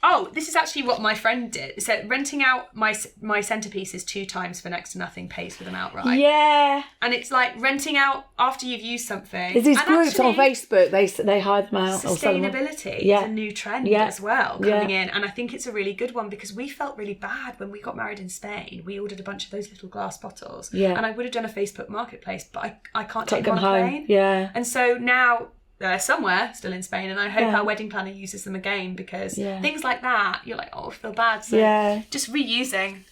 Oh, this is actually what my friend did. So renting out my centerpieces 2 times for next to nothing pays for them outright. Yeah. And it's like renting out after you've used something. There's these groups on Facebook, they hide them out. Sustainability is a new trend as well coming in. And I think it's a really good one because we felt really bad when we got married in Spain. We ordered a bunch of those little glass bottles. Yeah. And I would have done a Facebook marketplace, but I can't take them on a plane. Yeah. And so now... they're somewhere still in Spain, and I hope our wedding planner uses them again because things like that, you're like, I feel bad. So just reusing.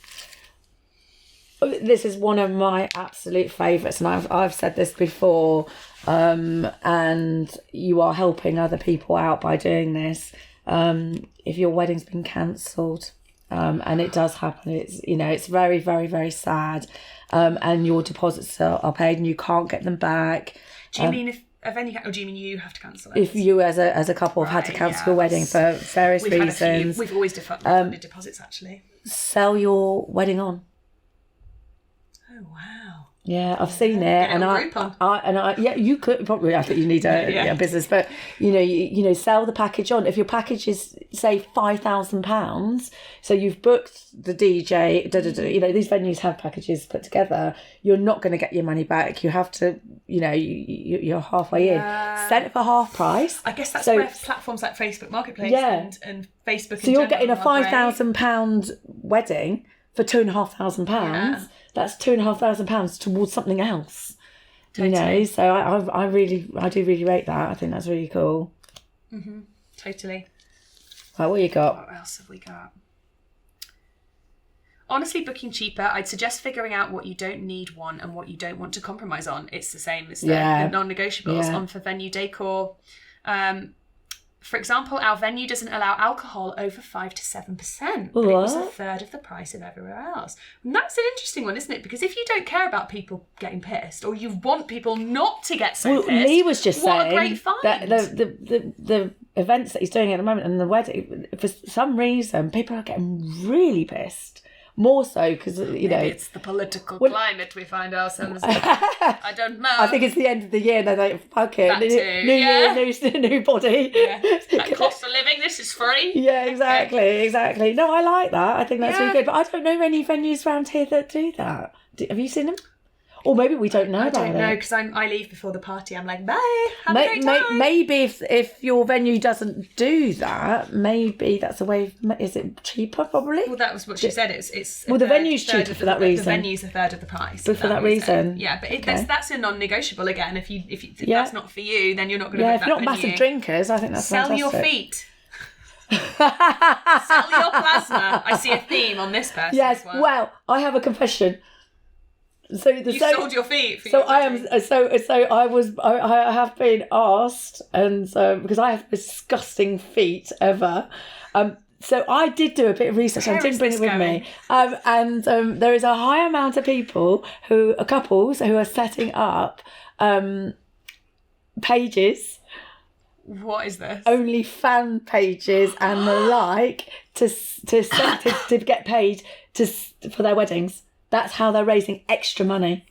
This is one of my absolute favourites, and I've said this before, and you are helping other people out by doing this. If your wedding's been cancelled, and it does happen, it's very, very, very sad, and your deposits are paid and you can't get them back. Do you mean or do you mean you have to cancel it? If you as a couple have had to cancel your wedding for various reasons. We've always refunded deposits, actually. Sell your wedding on. Oh, wow. Yeah, I've seen it, and you could probably. I think you need a business, but sell the package on. If your package is say £5,000, so you've booked the DJ, these venues have packages put together. You're not going to get your money back. You have to, you're halfway in. Sell it for half price. I guess that's where platforms like Facebook Marketplace and Facebook. So you're getting a £5,000 wedding for £2,500. Yeah. That's £2,500 towards something else. Totally. So I do really rate that. I think that's really cool. Mm-hmm. Totally. Right, what you got? What else have we got? Honestly, booking cheaper, I'd suggest figuring out what you don't need, want, and what you don't want to compromise on. It's the same as the non-negotiables on for venue decor. For example, our venue doesn't allow alcohol over 5 to 7%, but it was a third of the price of everywhere else. And that's an interesting one, isn't it? Because if you don't care about people getting pissed, or you want people not to get so pissed, Lee was just saying a great find. That the events that he's doing at the moment and the wedding, for some reason, people are getting really pissed. More so because, Maybe it's the political climate we find ourselves in. I don't know. I think it's the end of the year and they're like, fuck it. That new year, new body. Yeah. That cost of living, this is free. Yeah, exactly. No, I like that. I think that's really good. But I don't know any venues around here that do that. Have you seen them? Or maybe we don't know about it. I don't know, because I leave before the party. I'm like, bye, have a great time. Maybe if your venue doesn't do that, maybe that's a way. Is it cheaper, probably? Well, that was what she said. It's the venue's cheaper for that reason. The venue's a third of the price. But for that reason. Yeah, but that's a non-negotiable again. If that's not for you, then you're not going to book that if not venue. Massive drinkers, I think that's fantastic. Sell your feet. Sell your plasma. I see a theme on this person. Yes, as well. Well, I have a confession. So you sold your feet. For so your I am. So I have been asked, and so because I have disgusting feet ever. So I did do a bit of research. I didn't bring it with me. And there is a high amount of couples who are setting up pages. What is this? Only fan pages and the like to get paid for their weddings. That's how they're raising extra money.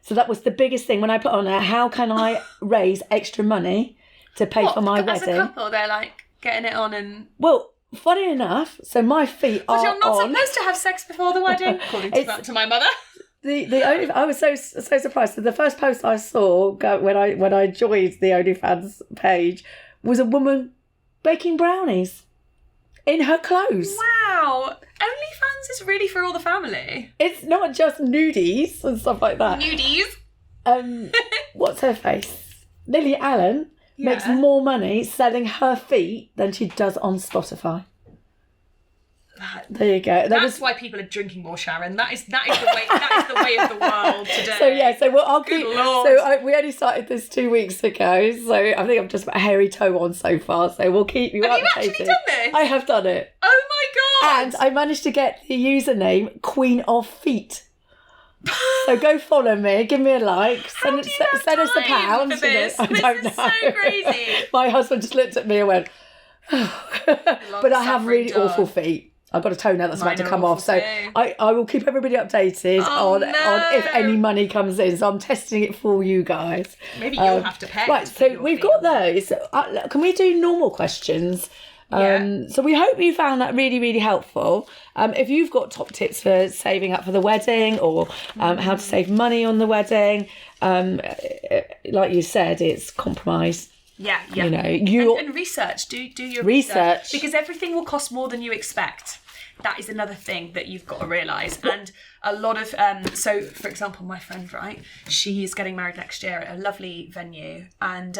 So that was the biggest thing when I put on there, how can I raise extra money to pay for my as wedding? a couple, they're like getting it on and... Well, funny enough, so my feet are on... You're not supposed to have sex before the wedding, according to my mother. I was so surprised. So the first post I saw when I joined the OnlyFans page was a woman baking brownies in her clothes. Wow. OnlyFans is really for all the family. It's not just nudies and stuff like that. Nudies? What's her face? Lily Allen makes more money selling her feet than she does on Spotify. There you go. That's why people are drinking more, Sharon. That is the way. That is the way of the world today. I'll keep. We only started this 2 weeks ago, so I think I've just put a hairy toe on so far. So we'll keep you updated. Have you actually done this? I have done it. Oh my god! And I managed to get the username Queen of Feet. So go follow me, give me a like, send us a pound. This I don't know. Is so crazy. My husband just looked at me and went, but I have really awful feet. I've got a toenail that's about to come off. So I will keep everybody updated on if any money comes in. So I'm testing it for you guys. Maybe you'll have to pay. Right, so we've got those. Can we do normal questions? So we hope you found that really, really helpful. If you've got top tips for saving up for the wedding or how to save money on the wedding, like you said, it's compromise. Yeah. You know, and research. Do your research because everything will cost more than you expect. That is another thing that you've got to realise. And a lot of so for example, my friend, right, she is getting married next year at a lovely venue, and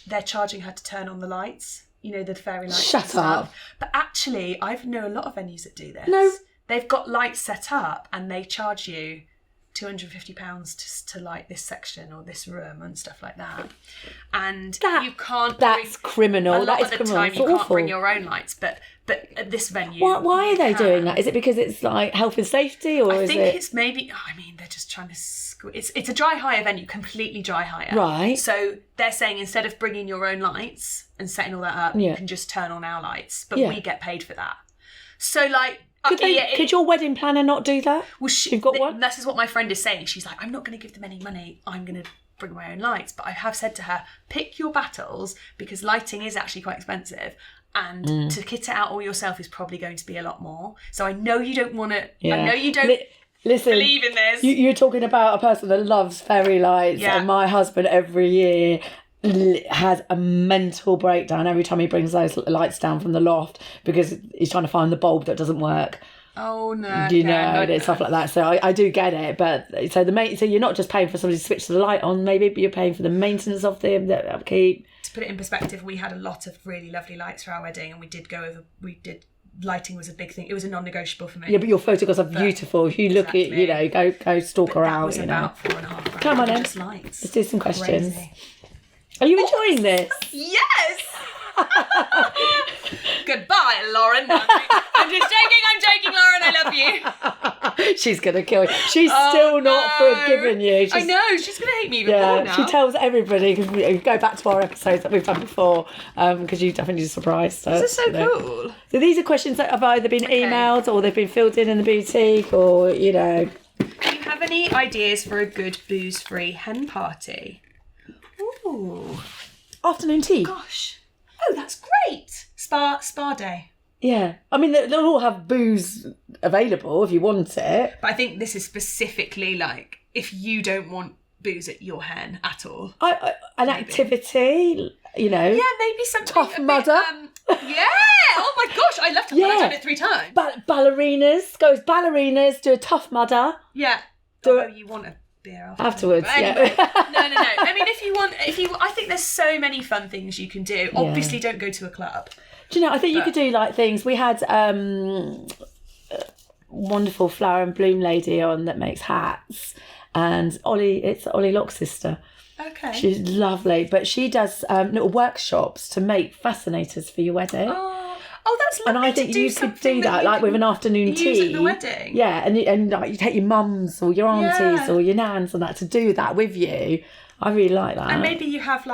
they're charging her to turn on the lights. You know, the fairy lights. Shut up. But actually, I know a lot of venues that do this. No. They've got lights set up and they charge you £250 to light this section or this room and stuff like that. And you can't... That's criminal. That is criminal. Time, you can't bring your own lights, but at this venue... Why are they doing that? Is it because it's like health and safety, or I think it's maybe... they're just trying to... It's a dry hire venue, completely dry hire. Right. So they're saying instead of bringing your own lights and setting all that up, you can just turn on our lights, but we get paid for that. So like... Could your wedding planner not do that? Well, you've got one? This is what my friend is saying. She's like, I'm not going to give them any money. I'm going to bring my own lights. But I have said to her, pick your battles, because lighting is actually quite expensive. And to kit it out all yourself is probably going to be a lot more. So I know you don't want to... Yeah. I know you don't... Listen, believe in this. You're talking about a person that loves fairy lights, and my husband every year has a mental breakdown every time he brings those lights down from the loft because he's trying to find the bulb that doesn't work. Oh no! And stuff like that. So I do get it, but so you're not just paying for somebody to switch the light on, maybe, but you're paying for the maintenance of the upkeep. To put it in perspective, we had a lot of really lovely lights for our wedding, and lighting was a big thing. It was a non-negotiable for me. Yeah, but your photographs are beautiful. If you look at, go stalk her out. That was about £4,500. Come on then. Just lights. Let's do some questions. Are you enjoying this? Yes! Goodbye, Lauren. No, I'm just joking, Lauren. I love you. She's going to kill you. She's still not forgiven you. I know. She's going to hate me even more now. She tells everybody, because we go back to our episodes that we've done before, because you definitely surprised us. This is so cool. So these are questions that have either been emailed or they've been filled in the boutique, or, Do you have any ideas for a good booze-free hen party? Ooh. Afternoon tea. Gosh. Oh, that's great. Spa day. Yeah. I mean, they'll all have booze available if you want it. But I think this is specifically like if you don't want booze at your hen at all. An activity, Yeah, maybe something. Tough mudder. Yeah. Oh my gosh, I love to. I've done it 3 times. Ballerinas, do a tough mudder. Yeah. You want a beer afterwards. Anyway, no. I mean, I think there's so many fun things you can do. Obviously, don't go to a club. Do you know? I think you could do like things. We had wonderful flower and bloom lady on that makes hats, and it's Ollie Locke's sister. Okay. She's lovely, but she does little workshops to make fascinators for your wedding. Oh, that's lovely. And I think you could do that, like with an afternoon tea. Use at the wedding. Yeah, and like you take your mums or your aunties or your nans and that to do that with you. I really like that. And maybe you have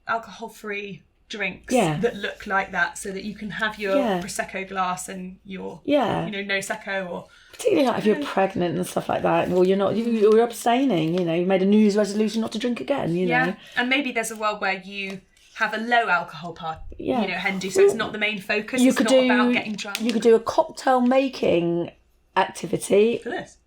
alcohol-free drinks that look like that, so that you can have your prosecco glass and your no secco or Particularly like if you're pregnant and stuff like that. Well, you're abstaining, you made a New Year's resolution not to drink again, you know. And maybe there's a world where you have a low alcohol part, hen do, so it's not the main focus. It's not about getting drunk. You could do a cocktail making activity. For this.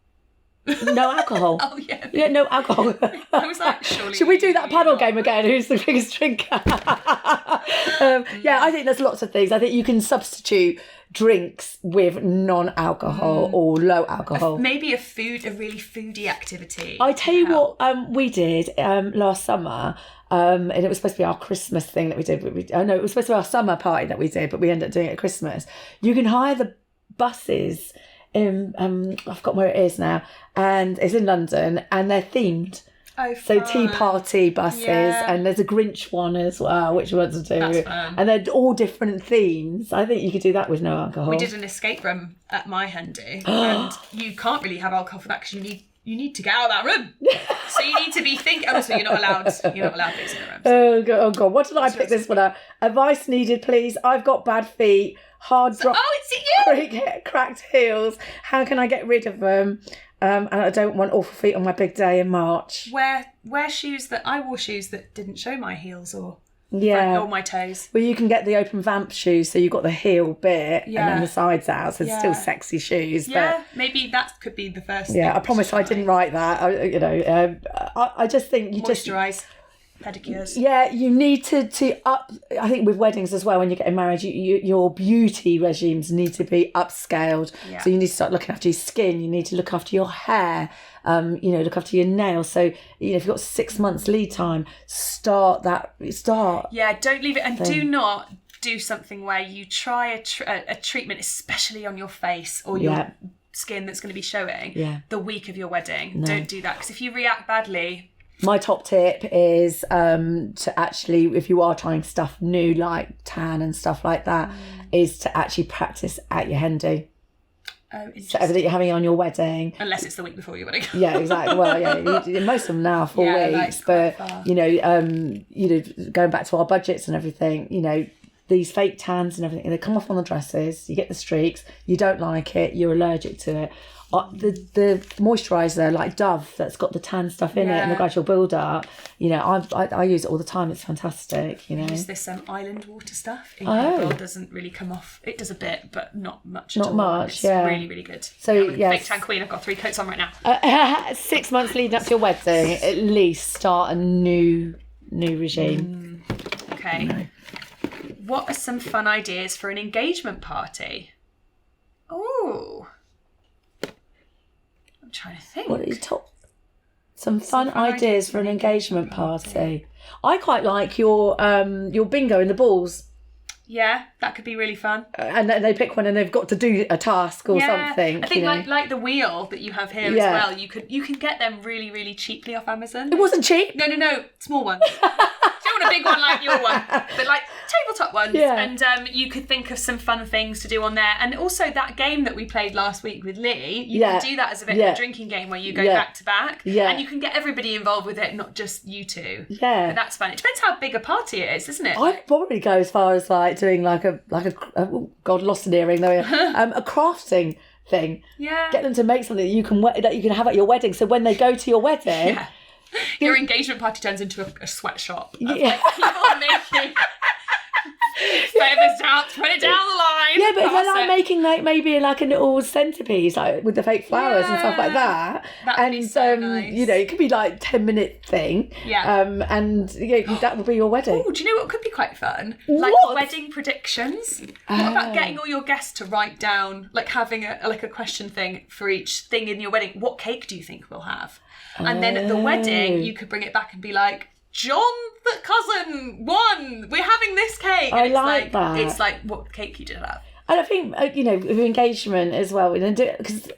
No alcohol. Oh, yeah. Yeah, no alcohol. I was like, surely. Should we do that paddle game again? Who's the biggest drinker? I think there's lots of things. I think you can substitute drinks with non-alcohol or low alcohol. Maybe a really foodie activity. I tell you what we did last summer, and it was supposed to be our Christmas thing that we did. But it was supposed to be our summer party that we did, but we ended up doing it at Christmas. You can hire the buses I've forgotten where it is now, and it's in London, and they're themed. Oh, so fun. tea party buses, and there's a Grinch one as well, which we want to do. That's fun. And they're all different themes. I think you could do that with no alcohol. We did an escape room at my hen do, and you can't really have alcohol for that because you need to get out of that room. So you need to be thinking. Also, you're not allowed booze in the room. Oh god! What did I pick this one up? Advice needed, please. I've got bad feet. Hard drop. Oh, it's you! Cracked heels. How can I get rid of them? And I don't want awful feet on my big day in March. Wear shoes I wore shoes that didn't show my heels or my toes. Well, you can get the open vamp shoes, so you've got the heel bit and then the sides out, so it's still sexy shoes. Yeah, but maybe that could be the first thing. Yeah, I promise I didn't write that. I just think you moisturise. Pedicures. Yeah, you need to up. I think with weddings as well, when you're getting married, your beauty regimes need to be upscaled. Yeah. So you need to start looking after your skin. You need to look after your hair. Look after your nails. So if you've got 6 months lead time, start. Yeah, don't leave it, and do not do something where you try a treatment, especially on your face or your skin that's going to be showing the week of your wedding. No. Don't do that, because if you react badly. My top tip is to actually, if you are trying stuff new like tan and stuff like that, is to actually practice at your hen do. Oh, so everything you're having on your wedding. Unless it's the week before your wedding. Yeah, exactly. Well, most of them now are 4 weeks, but going back to our budgets and everything, these fake tans and everything, they come off on the dresses. You get the streaks. You don't like it. You're allergic to it. The moisturiser like Dove that's got the tan stuff in it and the gradual build up, I use it all the time. It's fantastic. I use this island water stuff. It doesn't really come off. It does a bit, but not much. Not much. It's really, really good. So fake tan queen. I've got 3 coats on right now. 6 months leading up to your wedding, at least start a new regime. Okay. What are some fun ideas for an engagement party? Oh. I'm trying to think. What are your some fun ideas for an engagement party? I quite like your bingo in the balls. Yeah, that could be really fun. And they pick one and they've got to do a task or something. I think like the wheel that you have here as well. You can get them really, really cheaply off Amazon. It wasn't cheap. No, small ones. Don't want a big one like your one, but like tabletop ones. Yeah. And you could think of some fun things to do on there. And also that game that we played last week with Lee, you can do that as a bit of a drinking game where you go back to back. Yeah. And you can get everybody involved with it, not just you two. Yeah. But that's fun. It depends how big a party it is, doesn't it? I'd probably go as far as like doing lost an earring though. A crafting thing. Yeah. Get them to make something that you can have at your wedding. So when they go to your wedding, your engagement party turns into a sweatshop. Like people making feathers down, put it down the line. Yeah, but if they're like making maybe like a little centerpiece like with the fake flowers and stuff like that. That'd be so nice. It could be like 10-minute thing. Yeah. That would be your wedding. Oh, do you know what could be quite fun? Like wedding predictions. What about getting all your guests to write down, like having a question thing for each thing in your wedding? What cake do you think we'll have? And then at the wedding, you could bring it back and be like, John, the cousin, won. We're having this cake. And I like that. It's like what cake you did have. And I think, with engagement as well, because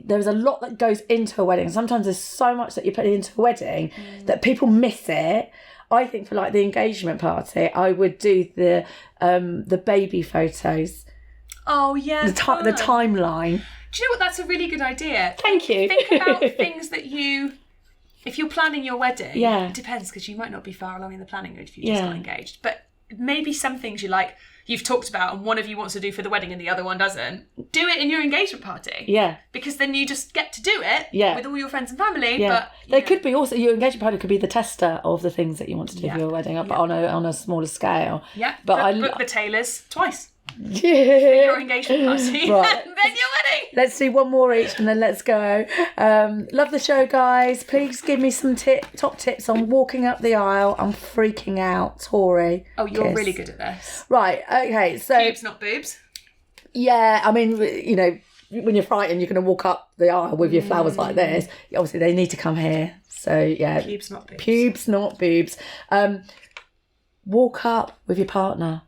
there's a lot that goes into a wedding. Sometimes there's so much that you put into a wedding that people miss it. I think for like the engagement party, I would do the baby photos. Oh, yeah. The timeline. Do you know what? That's a really good idea. Thank you. Think about things that if you're planning your wedding, it depends because you might not be far along in the planning if you just got engaged. But maybe some things you you've talked about and one of you wants to do for the wedding and the other one doesn't, do it in your engagement party. Yeah. Because then you just get to do it with all your friends and family. Yeah. But There could be also, your engagement party could be the tester of the things that you want to do for your wedding, but on a smaller scale. Yeah. But book the Tailors twice. Yeah. Your engagement party. Right. And then your wedding. Let's do one more each and then let's go. Love the show, guys. Please give me some top tips on walking up the aisle. I'm freaking out, Tori. Oh, you're really good at this. Right, okay, so... Pubes, not boobs. Yeah, I mean, you know, when you're frightened, you're going to walk up the aisle with your flowers like this. Obviously, they need to come here. So, yeah. Pubes, not boobs. Pubes, not boobs. Walk up with your partner.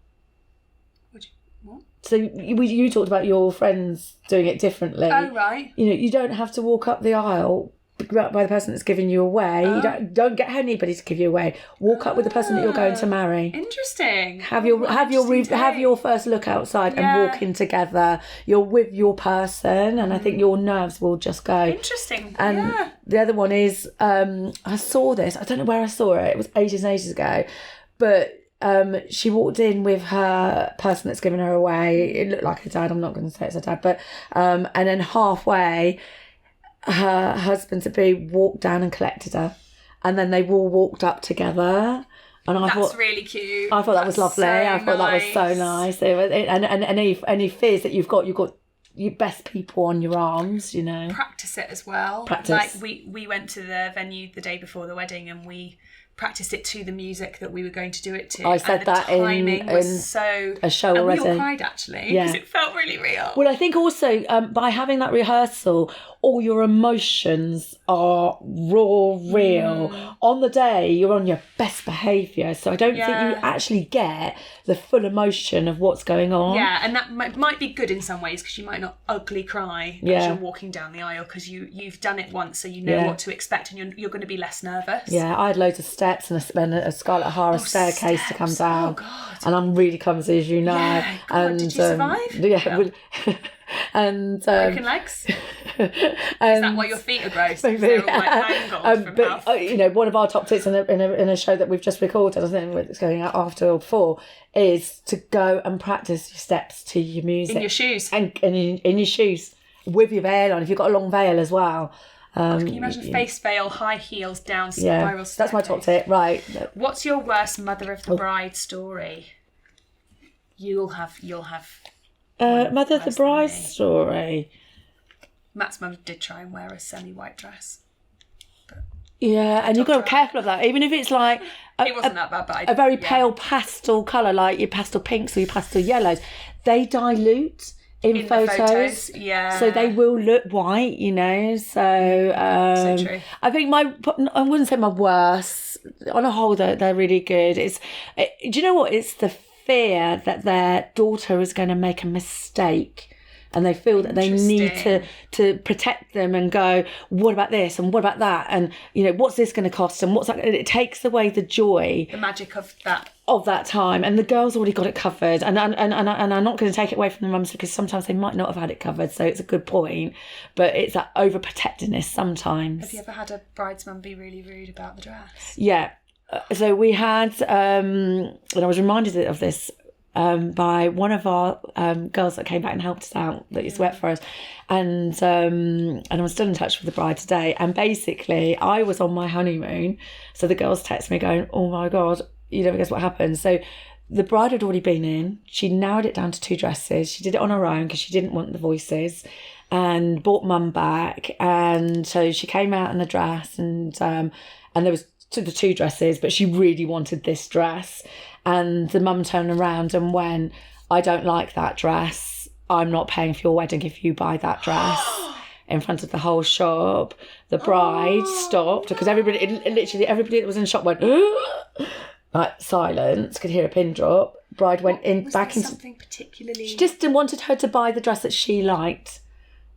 So you talked about your friends doing it differently. Oh, right. You know, you don't have to walk up the aisle by the person that's giving you away. You don't get anybody to give you away. Walk up with the person that you're going to marry. Interesting. Have your first look outside and walk in together. You're with your person, and I think your nerves will just go. Interesting. And the other one is I saw this. I don't know where I saw it. It was ages and ages ago, but. She walked in with her person that's given her away. It looked like her dad. I'm not going to say it's her dad, but and then halfway, her husband-to-be walked down and collected her, and then they all walked up together. And I thought really cute. I thought that was lovely. I thought that was so nice. And any fears that you've got your best people on your arms, you know. Practice it as well. Practice. Like we went to the venue the day before the wedding and we practiced it to the music that we were going to do it to. I said that timing in was so a show already. And we all cried actually because it felt really real. Well, I think also by having that rehearsal, all your emotions are raw, real. On the day, you're on your best behaviour. So I don't think you actually get the full emotion of what's going on. Yeah, and that might be good in some ways because you might not ugly cry as you're walking down the aisle because you've done it once, so you know what to expect and you're going to be less nervous. Yeah, I had loads of steps and a Scarlet O'Hara staircase to come down. Oh, God. And I'm really clumsy, as you know. Yeah, God, and did you survive? Yeah. And broken legs? Is that why your feet are gross? Maybe. They're all like mangled from but how... you know, one of our top tips in a show that we've just recorded, I think it's going out after or before, is to go and practice your steps to your music in your shoes and in your shoes with your veil on. If you've got a long veil as well. Can you imagine face veil, high heels, down spiral staircase? That's my top tip. Right. What's your worst mother of the bride story? You'll have. Mother of the bride story. Matt's mum did try and wear a semi-white dress. Yeah, and you've got to be careful of that. Even if it's like it wasn't that bad, but a very pale pastel colour, like your pastel pinks or your pastel yellows, they dilute in photos. Yeah. So they will look white, you know. So, so true. I think I wouldn't say my worst. On a whole, they're really good. Do you know what? It's the fear that their daughter is going to make a mistake. And they feel that they need to protect them and go, what about this and what about that? And, you know, what's this going to cost? And what's that? It takes away the joy. The magic of that. Of that time. And the girls already got it covered. And I'm not going to take it away from the mums because sometimes they might not have had it covered. So it's a good point. But it's that overprotectiveness sometimes. Have you ever had a bride's mum be really rude about the dress? Yeah. So we had, and I was reminded of this by one of our girls that came back and helped us out, that used to work for us, and I'm still in touch with the bride today. And basically, I was on my honeymoon, so the girls text me going, "Oh my God, you never guess what happened." So the bride had already been in. She narrowed it down to 2 dresses. She did it on her own because she didn't want the voices, and brought mum back. And so she came out in a dress, and there was the 2 dresses, but she really wanted this dress. And the mum turned around and went, "I don't like that dress. I'm not paying for your wedding if you buy that dress." In front of the whole shop. The bride stopped because literally everybody that was in the shop went, like silence, could hear a pin drop. Bride went in back into something particularly. She just wanted her to buy the dress that she liked,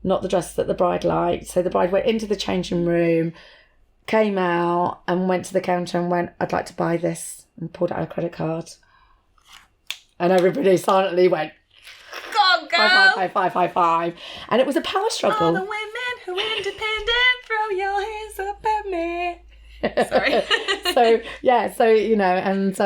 not the dress that the bride liked. So the bride went into the changing room, came out and went to the counter and went, "I'd like to buy this," and pulled out her credit card. And everybody silently went, "Go on, girl!" Five. And it was a power struggle. All the women who are independent, throw your hands up at me. Sorry. So you know, and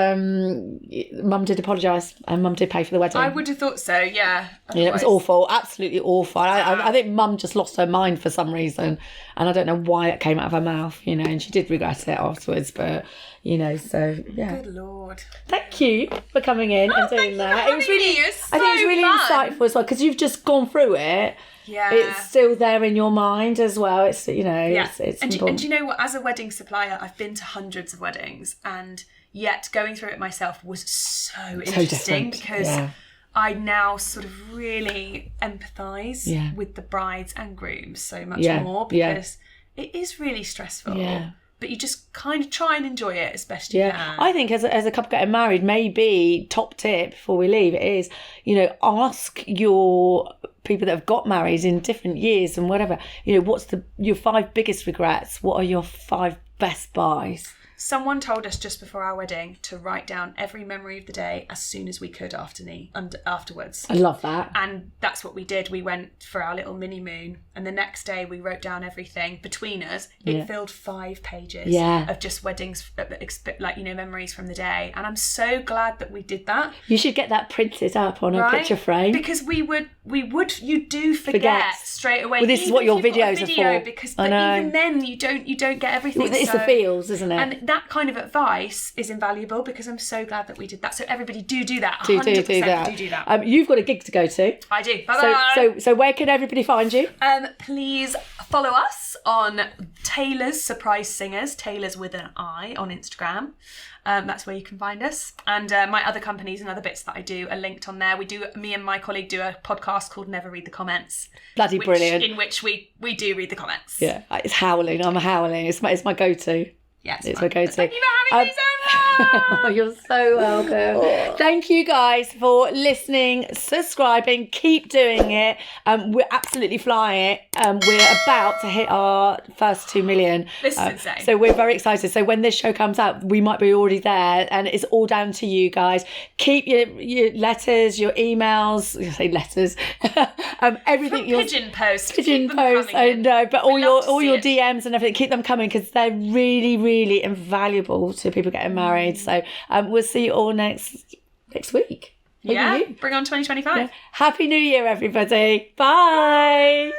Mum did apologise, and Mum did pay for the wedding. I would have thought so, yeah. Yeah, it was awful, absolutely awful. I think Mum just lost her mind for some reason, and I don't know why it came out of her mouth, you know, and she did regret it afterwards, but, you know, so, yeah. Good Lord. Thank you for coming in and doing that. It was really, I think it was really insightful as well, because you've just gone through it. Yeah. It's still there in your mind as well. It's, you know, it's and important. you know what? As a wedding supplier, I've been to hundreds of weddings, and yet going through it myself was so interesting because I now sort of really empathise with the brides and grooms so much more because it is really stressful. Yeah. But you just kind of try and enjoy it as best you can. I think as a couple getting married, maybe top tip before we leave is, you know, ask your people that have got married in different years and whatever, you know, what's your 5 biggest regrets? What are your 5 best buys? Someone told us just before our wedding to write down every memory of the day as soon as we could afterwards. I love that. And that's what we did. We went for our little mini moon, and the next day we wrote down everything between us. It filled 5 pages of just weddings, like, you know, memories from the day. And I'm so glad that we did that. You should get that printed up on a picture frame. Because you do forget straight away. Well, this is what your videos are for. Because even then you don't get everything. Well, it's the feels, isn't it? And that kind of advice is invaluable, because I'm so glad that we did that. So everybody do that. 100% do that. You've got a gig to go to. I do. Bye-bye. So where can everybody find you? Please follow us on Tailors Surprise Singers, Tailors with an I, on Instagram. That's where you can find us. And my other companies and other bits that I do are linked on there. Me and my colleague do a podcast called Never Read the Comments. Brilliant. In which we do read the comments. Yeah, it's howling. I'm howling. It's my go-to. Yes, it's my go-to. Thank you for having me so much. Oh, you're so welcome. Thank you guys for listening, subscribing, keep doing it. We're absolutely flying it. We're about to hit our first 2 million. This is insane. So we're very excited. So when this show comes out, we might be already there, and it's all down to you guys. Keep your letters, your emails. You say letters. Everything. Pigeon post. I know, but all your DMs and everything. Keep them coming, because they're really, really invaluable to people getting married. So we'll see you all next week. Bring on 2025. Happy New Year, everybody. Bye.